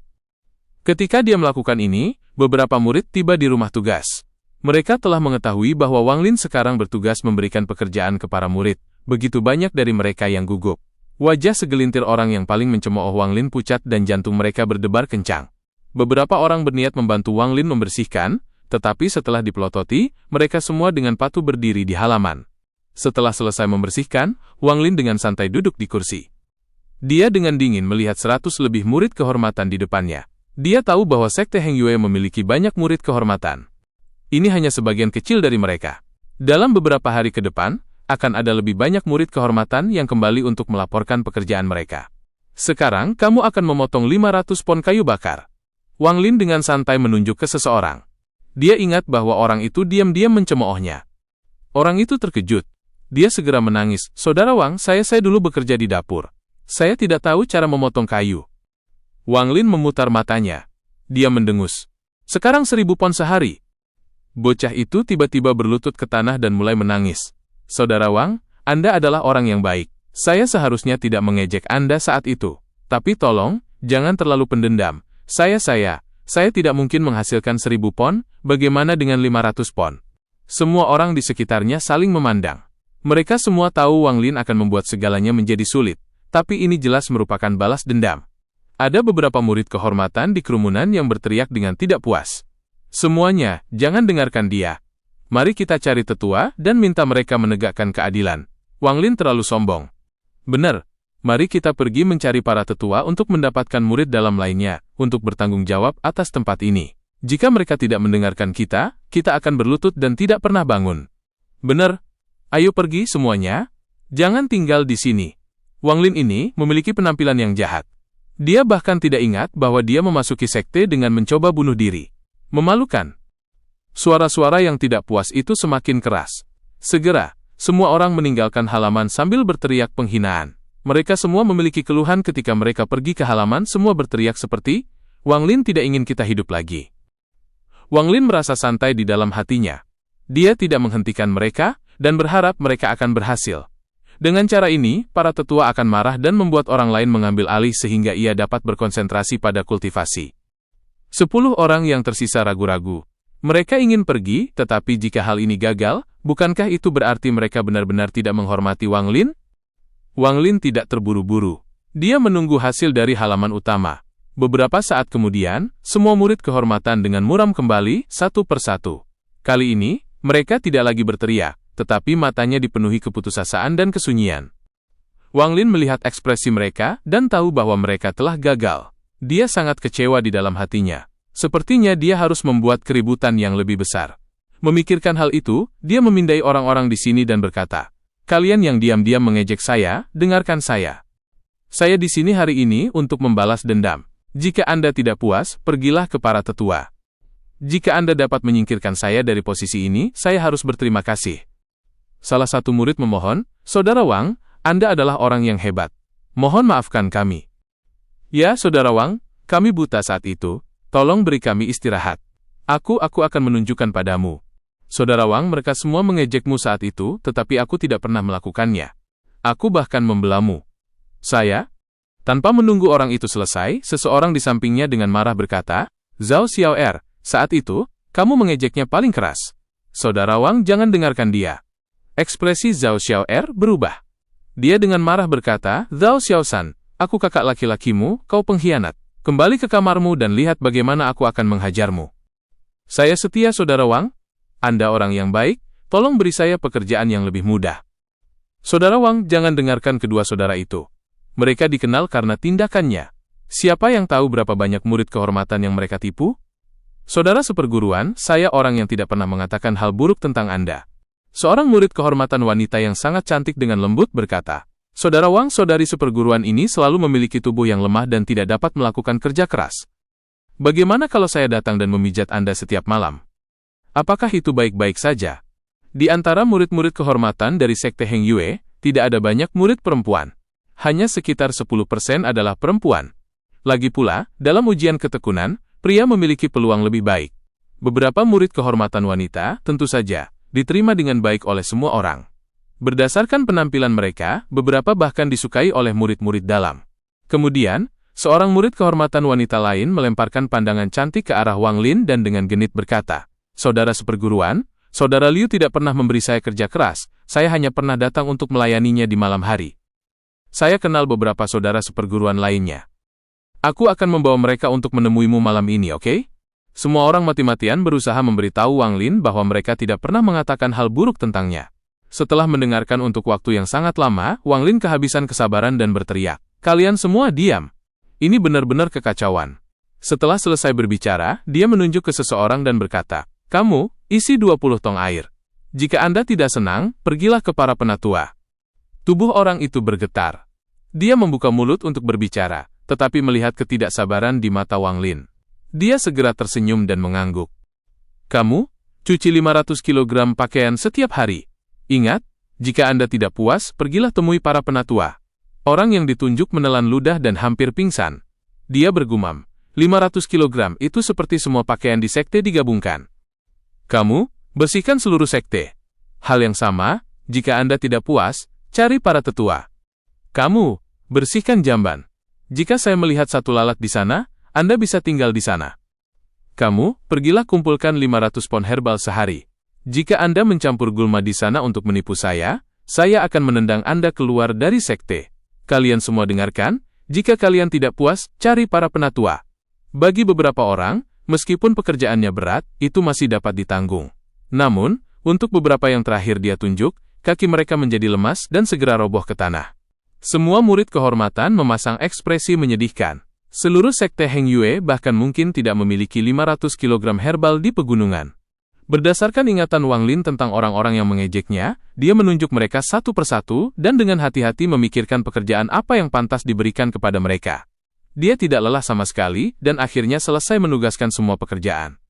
Ketika dia melakukan ini, beberapa murid tiba di rumah tugas. Mereka telah mengetahui bahwa Wang Lin sekarang bertugas memberikan pekerjaan ke para murid. Begitu banyak dari mereka yang gugup. Wajah segelintir orang yang paling mencemooh Wang Lin pucat dan jantung mereka berdebar kencang. Beberapa orang berniat membantu Wang Lin membersihkan, tetapi setelah dipelototi, mereka semua dengan patuh berdiri di halaman. Setelah selesai membersihkan, Wang Lin dengan santai duduk di kursi. Dia dengan dingin melihat 100 lebih murid kehormatan di depannya. Dia tahu bahwa Sekte Heng Yue memiliki banyak murid kehormatan. Ini hanya sebagian kecil dari mereka. Dalam beberapa hari ke depan, akan ada lebih banyak murid kehormatan yang kembali untuk melaporkan pekerjaan mereka. Sekarang, kamu akan memotong 500 pon kayu bakar. Wang Lin dengan santai menunjuk ke seseorang. Dia ingat bahwa orang itu diam-diam mencemoohnya. Orang itu terkejut. Dia segera menangis, saudara Wang, saya dulu bekerja di dapur. Saya tidak tahu cara memotong kayu. Wang Lin memutar matanya. Dia mendengus. Sekarang 1000 pon sehari. Bocah itu tiba-tiba berlutut ke tanah dan mulai menangis. Saudara Wang, Anda adalah orang yang baik. Saya seharusnya tidak mengejek Anda saat itu. Tapi tolong, jangan terlalu pendendam. Saya tidak mungkin menghasilkan 1000 pon, bagaimana dengan 500 pon? Semua orang di sekitarnya saling memandang. Mereka semua tahu Wang Lin akan membuat segalanya menjadi sulit. Tapi ini jelas merupakan balas dendam. Ada beberapa murid kehormatan di kerumunan yang berteriak dengan tidak puas. Semuanya, jangan dengarkan dia. Mari kita cari tetua dan minta mereka menegakkan keadilan. Wang Lin terlalu sombong. Benar. Mari kita pergi mencari para tetua untuk mendapatkan murid dalam lainnya, untuk bertanggung jawab atas tempat ini. Jika mereka tidak mendengarkan kita, kita akan berlutut dan tidak pernah bangun. Benar. Ayo pergi semuanya. Jangan tinggal di sini. Wang Lin ini memiliki penampilan yang jahat. Dia bahkan tidak ingat bahwa dia memasuki sekte dengan mencoba bunuh diri. Memalukan. Suara-suara yang tidak puas itu semakin keras. Segera, semua orang meninggalkan halaman sambil berteriak penghinaan. Mereka semua memiliki keluhan ketika mereka pergi ke halaman, semua berteriak seperti, Wang Lin tidak ingin kita hidup lagi. Wang Lin merasa santai di dalam hatinya. Dia tidak menghentikan mereka, dan berharap mereka akan berhasil. Dengan cara ini, para tetua akan marah dan membuat orang lain mengambil alih sehingga ia dapat berkonsentrasi pada kultivasi. 10 orang yang tersisa ragu-ragu. Mereka ingin pergi, tetapi jika hal ini gagal, bukankah itu berarti mereka benar-benar tidak menghormati Wang Lin? Wang Lin tidak terburu-buru. Dia menunggu hasil dari halaman utama. Beberapa saat kemudian, semua murid kehormatan dengan muram kembali, satu persatu. Kali ini, mereka tidak lagi berteriak, tetapi matanya dipenuhi keputusasaan dan kesunyian. Wang Lin melihat ekspresi mereka dan tahu bahwa mereka telah gagal. Dia sangat kecewa di dalam hatinya. Sepertinya dia harus membuat keributan yang lebih besar. Memikirkan hal itu, dia memindai orang-orang di sini dan berkata, "Kalian yang diam-diam mengejek saya, dengarkan saya. Saya di sini hari ini untuk membalas dendam. Jika Anda tidak puas, pergilah ke para tetua. Jika Anda dapat menyingkirkan saya dari posisi ini, saya harus berterima kasih." Salah satu murid memohon, "Saudara Wang, Anda adalah orang yang hebat. Mohon maafkan kami." "Ya, Saudara Wang, kami buta saat itu. Tolong beri kami istirahat. Aku akan menunjukkan padamu." Saudara Wang, mereka semua mengejekmu saat itu, tetapi aku tidak pernah melakukannya. Aku bahkan membelamu. Saya? Tanpa menunggu orang itu selesai, seseorang di sampingnya dengan marah berkata, "Zhao Xiaoer, saat itu, kamu mengejeknya paling keras. Saudara Wang, jangan dengarkan dia." Ekspresi Zhao Xiaoer berubah. Dia dengan marah berkata, "Zhao Xiaoshan, aku kakak laki-lakimu, kau pengkhianat. Kembali ke kamarmu dan lihat bagaimana aku akan menghajarmu." "Saya setia, Saudara Wang. Anda orang yang baik, tolong beri saya pekerjaan yang lebih mudah." Saudara Wang, jangan dengarkan kedua saudara itu. Mereka dikenal karena tindakannya. Siapa yang tahu berapa banyak murid kehormatan yang mereka tipu? "Saudara seperguruan, saya orang yang tidak pernah mengatakan hal buruk tentang Anda." Seorang murid kehormatan wanita yang sangat cantik dengan lembut berkata, "Saudara Wang, saudari seperguruan ini selalu memiliki tubuh yang lemah dan tidak dapat melakukan kerja keras. Bagaimana kalau saya datang dan memijat Anda setiap malam? Apakah itu baik-baik saja?" Di antara murid-murid kehormatan dari Sekte Heng Yue, tidak ada banyak murid perempuan. Hanya sekitar 10% adalah perempuan. Lagi pula, dalam ujian ketekunan, pria memiliki peluang lebih baik. Beberapa murid kehormatan wanita, tentu saja, diterima dengan baik oleh semua orang. Berdasarkan penampilan mereka, beberapa bahkan disukai oleh murid-murid dalam. Kemudian, seorang murid kehormatan wanita lain melemparkan pandangan cantik ke arah Wang Lin dan dengan genit berkata, "Saudara seperguruan, Saudara Liu tidak pernah memberi saya kerja keras, saya hanya pernah datang untuk melayaninya di malam hari. Saya kenal beberapa saudara seperguruan lainnya. Aku akan membawa mereka untuk menemuimu malam ini, oke?" Semua orang mati-matian berusaha memberitahu Wang Lin bahwa mereka tidak pernah mengatakan hal buruk tentangnya. Setelah mendengarkan untuk waktu yang sangat lama, Wang Lin kehabisan kesabaran dan berteriak, "Kalian semua diam. Ini benar-benar kekacauan." Setelah selesai berbicara, dia menunjuk ke seseorang dan berkata, "Kamu, isi 20 tong air. Jika Anda tidak senang, pergilah ke para penatua." Tubuh orang itu bergetar. Dia membuka mulut untuk berbicara, tetapi melihat ketidaksabaran di mata Wang Lin. Dia segera tersenyum dan mengangguk. "Kamu, cuci 500 kg pakaian setiap hari. Ingat, jika Anda tidak puas, pergilah temui para penatua." Orang yang ditunjuk menelan ludah dan hampir pingsan. Dia bergumam, 500 kg itu seperti semua pakaian di sekte digabungkan. "Kamu, bersihkan seluruh sekte. Hal yang sama, jika Anda tidak puas, cari para tetua. Kamu, bersihkan jamban. Jika saya melihat satu lalat di sana, Anda bisa tinggal di sana. Kamu, pergilah kumpulkan 500 pon herbal sehari. Jika Anda mencampur gulma di sana untuk menipu saya akan menendang Anda keluar dari sekte. Kalian semua dengarkan, jika kalian tidak puas, cari para penatua." Bagi beberapa orang, meskipun pekerjaannya berat, itu masih dapat ditanggung. Namun, Untuk beberapa yang terakhir dia tunjuk, kaki mereka menjadi lemas dan segera roboh ke tanah. Semua murid kehormatan memasang ekspresi menyedihkan. Seluruh sekte Heng Yue bahkan mungkin tidak memiliki 500 kg herbal di pegunungan. Berdasarkan ingatan Wang Lin tentang orang-orang yang mengejeknya, dia menunjuk mereka satu persatu dan dengan hati-hati memikirkan pekerjaan apa yang pantas diberikan kepada mereka. Dia tidak lelah sama sekali dan akhirnya selesai menugaskan semua pekerjaan.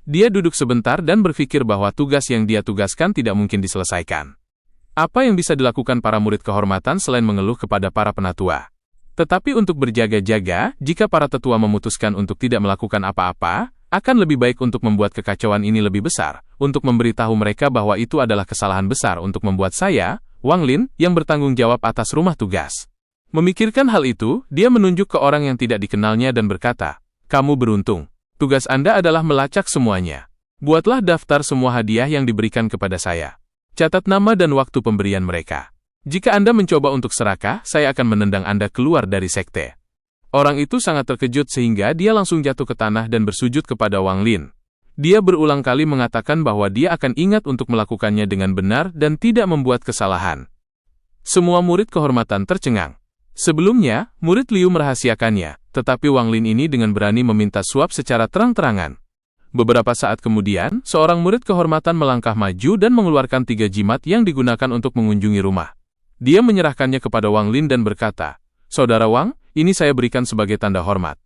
Dia duduk sebentar dan berpikir bahwa tugas yang dia tugaskan tidak mungkin diselesaikan. Apa yang bisa dilakukan para murid kehormatan selain mengeluh kepada para penatua? Tetapi untuk berjaga-jaga, jika para tetua memutuskan untuk tidak melakukan apa-apa, akan lebih baik untuk membuat kekacauan ini lebih besar, untuk memberitahu mereka bahwa itu adalah kesalahan besar untuk membuat saya, Wang Lin, yang bertanggung jawab atas rumah tugas. Memikirkan hal itu, dia menunjuk ke orang yang tidak dikenalnya dan berkata, "Kamu beruntung. Tugas Anda adalah melacak semuanya. Buatlah daftar semua hadiah yang diberikan kepada saya. Catat nama dan waktu pemberian mereka. Jika Anda mencoba untuk serakah, saya akan menendang Anda keluar dari sekte." Orang itu sangat terkejut sehingga dia langsung jatuh ke tanah dan bersujud kepada Wang Lin. Dia berulang kali mengatakan bahwa dia akan ingat untuk melakukannya dengan benar dan tidak membuat kesalahan. Semua murid kehormatan tercengang. Sebelumnya, murid Liu merahasiakannya, tetapi Wang Lin ini dengan berani meminta suap secara terang-terangan. Beberapa saat kemudian, seorang murid kehormatan melangkah maju dan mengeluarkan 3 jimat yang digunakan untuk mengunjungi rumah. Dia menyerahkannya kepada Wang Lin dan berkata, "Saudara Wang, ini saya berikan sebagai tanda hormat."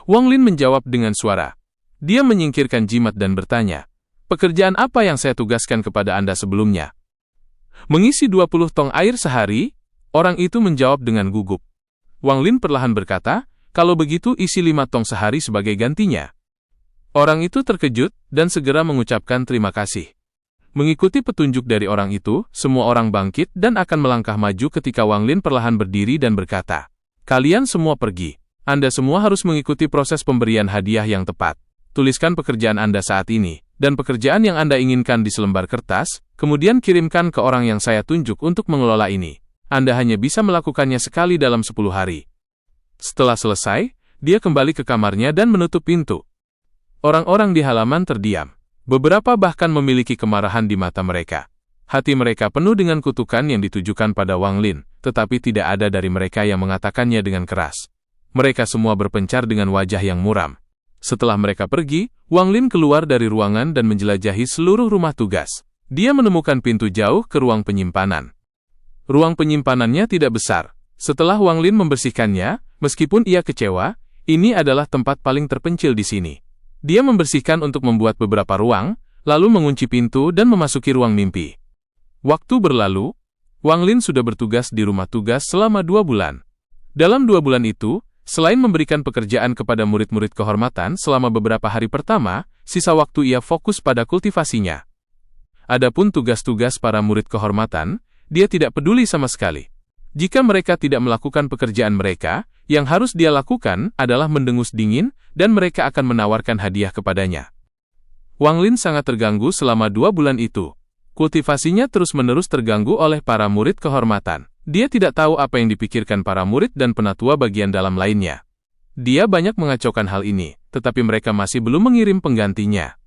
Wang Lin menjawab dengan suara. Dia menyingkirkan jimat dan bertanya, "Pekerjaan apa yang saya tugaskan kepada Anda sebelumnya?" "Mengisi 20 tong air sehari?" Orang itu menjawab dengan gugup. Wang Lin perlahan berkata, "Kalau begitu isi 5 tong sehari sebagai gantinya." Orang itu terkejut dan segera mengucapkan terima kasih. Mengikuti petunjuk dari orang itu, semua orang bangkit dan akan melangkah maju ketika Wang Lin perlahan berdiri dan berkata, "Kalian semua pergi. Anda semua harus mengikuti proses pemberian hadiah yang tepat. Tuliskan pekerjaan Anda saat ini, dan pekerjaan yang Anda inginkan di selembar kertas, kemudian kirimkan ke orang yang saya tunjuk untuk mengelola ini. Anda hanya bisa melakukannya sekali dalam 10 hari. Setelah selesai, dia kembali ke kamarnya dan menutup pintu. Orang-orang di halaman terdiam. Beberapa bahkan memiliki kemarahan di mata mereka. Hati mereka penuh dengan kutukan yang ditujukan pada Wang Lin, tetapi tidak ada dari mereka yang mengatakannya dengan keras. Mereka semua berpencar dengan wajah yang muram. Setelah mereka pergi, Wang Lin keluar dari ruangan dan menjelajahi seluruh rumah tugas. Dia menemukan pintu jauh ke ruang penyimpanan. Ruang penyimpanannya tidak besar. Setelah Wang Lin membersihkannya, meskipun ia kecewa, ini adalah tempat paling terpencil di sini. Dia membersihkan untuk membuat beberapa ruang, lalu mengunci pintu dan memasuki ruang mimpi. Waktu berlalu, Wang Lin sudah bertugas di rumah tugas selama 2 bulan. Dalam 2 bulan itu, selain memberikan pekerjaan kepada murid-murid kehormatan selama beberapa hari pertama, sisa waktu ia fokus pada kultivasinya. Adapun tugas-tugas para murid kehormatan, dia tidak peduli sama sekali. Jika mereka tidak melakukan pekerjaan mereka, yang harus dia lakukan adalah mendengus dingin, dan mereka akan menawarkan hadiah kepadanya. Wang Lin sangat terganggu selama 2 bulan itu. Kultivasinya terus-menerus terganggu oleh para murid kehormatan. Dia tidak tahu apa yang dipikirkan para murid dan penatua bagian dalam lainnya. Dia banyak mengacaukan hal ini, tetapi mereka masih belum mengirim penggantinya.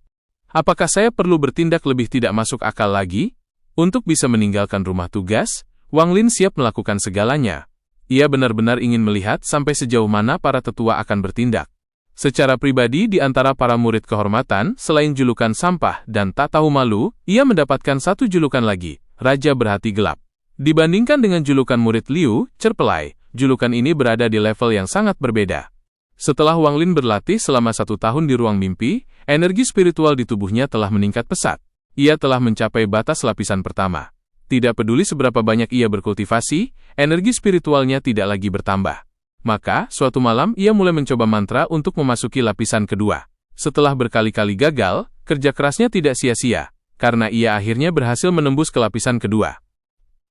Apakah saya perlu bertindak lebih tidak masuk akal lagi? Untuk bisa meninggalkan rumah tugas, Wang Lin siap melakukan segalanya. Ia benar-benar ingin melihat sampai sejauh mana para tetua akan bertindak. Secara pribadi di antara para murid kehormatan, selain julukan sampah dan tak tahu malu, ia mendapatkan satu julukan lagi, Raja Berhati Gelap. Dibandingkan dengan julukan murid Liu, Cerpelai, julukan ini berada di level yang sangat berbeda. Setelah Wang Lin berlatih selama 1 tahun di ruang mimpi, energi spiritual di tubuhnya telah meningkat pesat. Ia telah mencapai batas lapisan pertama. Tidak peduli seberapa banyak ia berkultivasi, energi spiritualnya tidak lagi bertambah. Maka, suatu malam ia mulai mencoba mantra untuk memasuki lapisan kedua. Setelah berkali-kali gagal, kerja kerasnya tidak sia-sia, karena ia akhirnya berhasil menembus ke lapisan kedua.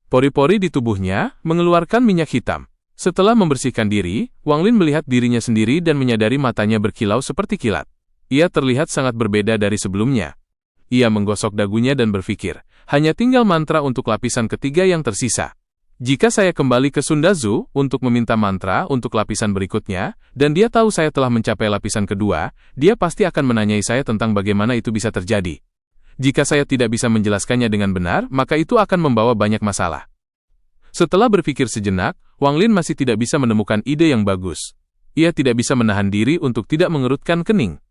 Pori-pori di tubuhnya mengeluarkan minyak hitam. Setelah membersihkan diri, Wang Lin melihat dirinya sendiri dan menyadari matanya berkilau seperti kilat. Ia terlihat sangat berbeda dari sebelumnya. Ia menggosok dagunya dan berpikir, hanya tinggal mantra untuk lapisan ketiga yang tersisa. Jika saya kembali ke Sundazu untuk meminta mantra untuk lapisan berikutnya, dan dia tahu saya telah mencapai lapisan kedua, dia pasti akan menanyai saya tentang bagaimana itu bisa terjadi. Jika saya tidak bisa menjelaskannya dengan benar, maka itu akan membawa banyak masalah. Setelah berpikir sejenak, Wang Lin masih tidak bisa menemukan ide yang bagus. Ia tidak bisa menahan diri untuk tidak mengerutkan kening.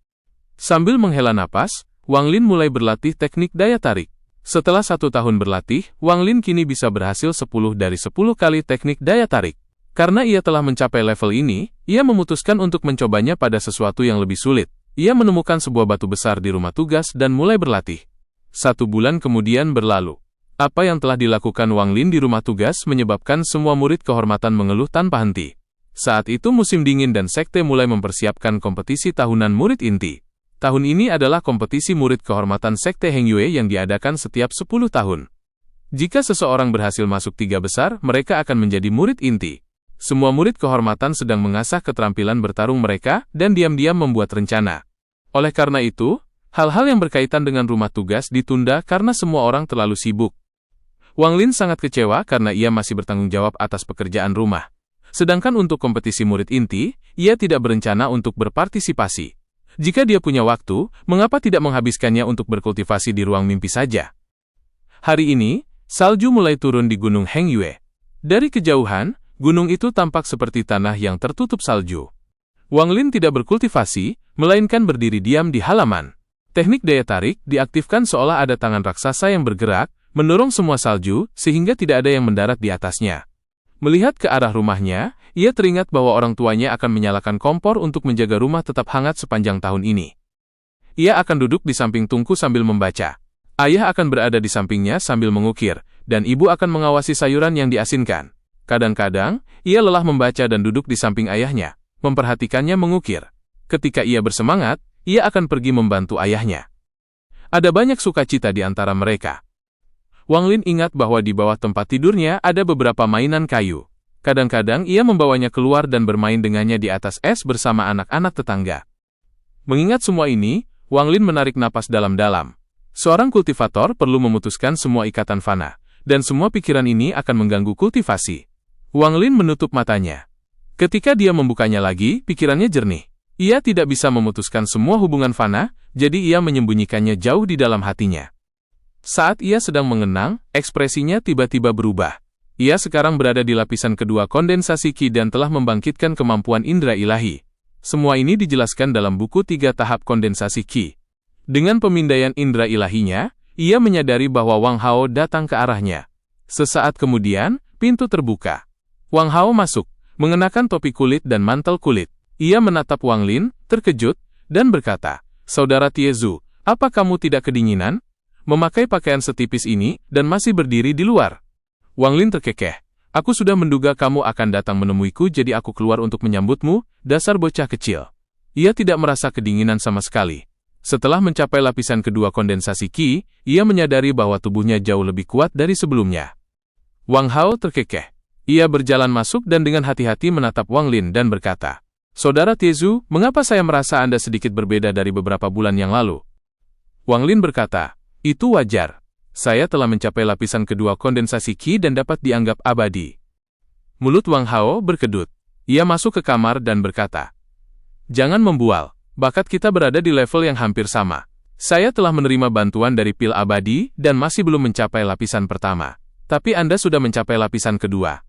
Sambil menghela napas, Wang Lin mulai berlatih teknik daya tarik. Setelah 1 tahun berlatih, Wang Lin kini bisa berhasil 10 dari 10 kali teknik daya tarik. Karena ia telah mencapai level ini, ia memutuskan untuk mencobanya pada sesuatu yang lebih sulit. Ia menemukan sebuah batu besar di rumah tugas dan mulai berlatih. 1 bulan kemudian berlalu. Apa yang telah dilakukan Wang Lin di rumah tugas menyebabkan semua murid kehormatan mengeluh tanpa henti. Saat itu musim dingin dan sekte mulai mempersiapkan kompetisi tahunan murid inti. Tahun ini adalah kompetisi murid kehormatan sekte Heng Yue yang diadakan setiap 10 tahun. Jika seseorang berhasil masuk 3 besar, mereka akan menjadi murid inti. Semua murid kehormatan sedang mengasah keterampilan bertarung mereka dan diam-diam membuat rencana. Oleh karena itu, hal-hal yang berkaitan dengan rumah tugas ditunda karena semua orang terlalu sibuk. Wang Lin sangat kecewa karena ia masih bertanggung jawab atas pekerjaan rumah. Sedangkan untuk kompetisi murid inti, ia tidak berencana untuk berpartisipasi. Jika dia punya waktu, mengapa tidak menghabiskannya untuk berkultivasi di ruang mimpi saja? Hari ini, salju mulai turun di Gunung Heng Yue. Dari kejauhan, gunung itu tampak seperti tanah yang tertutup salju. Wang Lin tidak berkultivasi, melainkan berdiri diam di halaman. Teknik daya tarik diaktifkan seolah ada tangan raksasa yang bergerak, mendorong semua salju, sehingga tidak ada yang mendarat di atasnya. Melihat ke arah rumahnya, ia teringat bahwa orang tuanya akan menyalakan kompor untuk menjaga rumah tetap hangat sepanjang tahun ini. Ia akan duduk di samping tungku sambil membaca. Ayah akan berada di sampingnya sambil mengukir, dan ibu akan mengawasi sayuran yang diasinkan. Kadang-kadang, ia lelah membaca dan duduk di samping ayahnya, memperhatikannya mengukir. Ketika ia bersemangat, ia akan pergi membantu ayahnya. Ada banyak sukacita di antara mereka. Wang Lin ingat bahwa di bawah tempat tidurnya ada beberapa mainan kayu. Kadang-kadang ia membawanya keluar dan bermain dengannya di atas es bersama anak-anak tetangga. Mengingat semua ini, Wang Lin menarik napas dalam-dalam. Seorang kultivator perlu memutuskan semua ikatan fana, dan semua pikiran ini akan mengganggu kultivasi. Wang Lin menutup matanya. Ketika dia membukanya lagi, pikirannya jernih. Ia tidak bisa memutuskan semua hubungan fana, jadi ia menyembunyikannya jauh di dalam hatinya. Saat ia sedang mengenang, ekspresinya tiba-tiba berubah. Ia sekarang berada di lapisan kedua kondensasi Qi dan telah membangkitkan kemampuan indera ilahi. Semua ini dijelaskan dalam buku 3 tahap kondensasi Qi. Dengan pemindaian indera ilahinya, ia menyadari bahwa Wang Hao datang ke arahnya. Sesaat kemudian, pintu terbuka. Wang Hao masuk, mengenakan topi kulit dan mantel kulit. Ia menatap Wang Lin, terkejut, dan berkata, "Saudara Tiezu, apa kamu tidak kedinginan? Memakai pakaian setipis ini, dan masih berdiri di luar." Wang Lin terkekeh. "Aku sudah menduga kamu akan datang menemuiku jadi aku keluar untuk menyambutmu, dasar bocah kecil." Ia tidak merasa kedinginan sama sekali. Setelah mencapai lapisan kedua kondensasi Qi, ia menyadari bahwa tubuhnya jauh lebih kuat dari sebelumnya. Wang Hao terkekeh. Ia berjalan masuk dan dengan hati-hati menatap Wang Lin dan berkata, "Saudara Tiezu, mengapa saya merasa Anda sedikit berbeda dari beberapa bulan yang lalu?" Wang Lin berkata, "Itu wajar. Saya telah mencapai lapisan kedua kondensasi Qi dan dapat dianggap abadi." Mulut Wang Hao berkedut. Ia masuk ke kamar dan berkata, "Jangan membual. Bakat kita berada di level yang hampir sama. Saya telah menerima bantuan dari pil abadi dan masih belum mencapai lapisan pertama. Tapi Anda sudah mencapai lapisan kedua."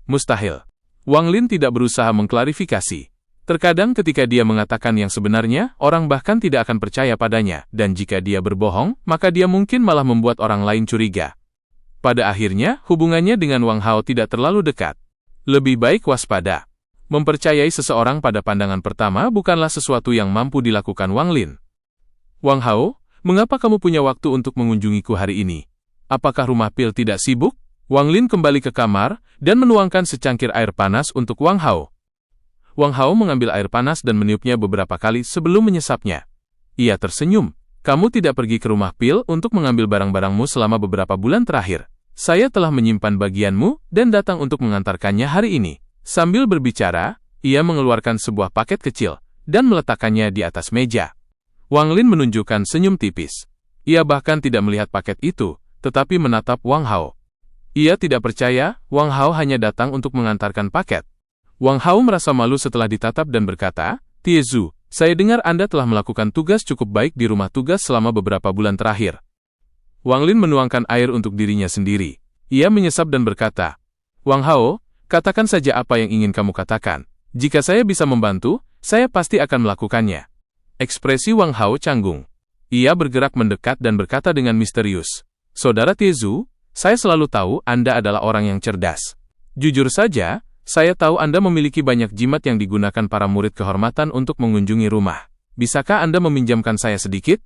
Mustahil. Wang Lin tidak berusaha mengklarifikasi. Terkadang ketika dia mengatakan yang sebenarnya, orang bahkan tidak akan percaya padanya, dan jika dia berbohong, maka dia mungkin malah membuat orang lain curiga. Pada akhirnya, hubungannya dengan Wang Hao tidak terlalu dekat. Lebih baik waspada. Mempercayai seseorang pada pandangan pertama bukanlah sesuatu yang mampu dilakukan Wang Lin. "Wang Hao, mengapa kamu punya waktu untuk mengunjungiku hari ini? Apakah rumah pil tidak sibuk?" Wang Lin kembali ke kamar, dan menuangkan secangkir air panas untuk Wang Hao. Wang Hao mengambil air panas dan meniupnya beberapa kali sebelum menyesapnya. Ia tersenyum. "Kamu tidak pergi ke rumah pil untuk mengambil barang-barangmu selama beberapa bulan terakhir. Saya telah menyimpan bagianmu dan datang untuk mengantarkannya hari ini." Sambil berbicara, ia mengeluarkan sebuah paket kecil dan meletakkannya di atas meja. Wang Lin menunjukkan senyum tipis. Ia bahkan tidak melihat paket itu, tetapi menatap Wang Hao. Ia tidak percaya Wang Hao hanya datang untuk mengantarkan paket. Wang Hao merasa malu setelah ditatap dan berkata, "Tiezu, saya dengar Anda telah melakukan tugas cukup baik di rumah tugas selama beberapa bulan terakhir. Wang Lin menuangkan air untuk dirinya sendiri. Ia menyesap dan berkata, Wang Hao, katakan saja apa yang ingin kamu katakan. Jika saya bisa membantu, saya pasti akan melakukannya. Ekspresi Wang Hao canggung. Ia bergerak mendekat dan berkata dengan misterius, Saudara Tezu, saya selalu tahu Anda adalah orang yang cerdas. Jujur saja, saya tahu Anda memiliki banyak jimat yang digunakan para murid kehormatan untuk mengunjungi rumah. Bisakah Anda meminjamkan saya sedikit?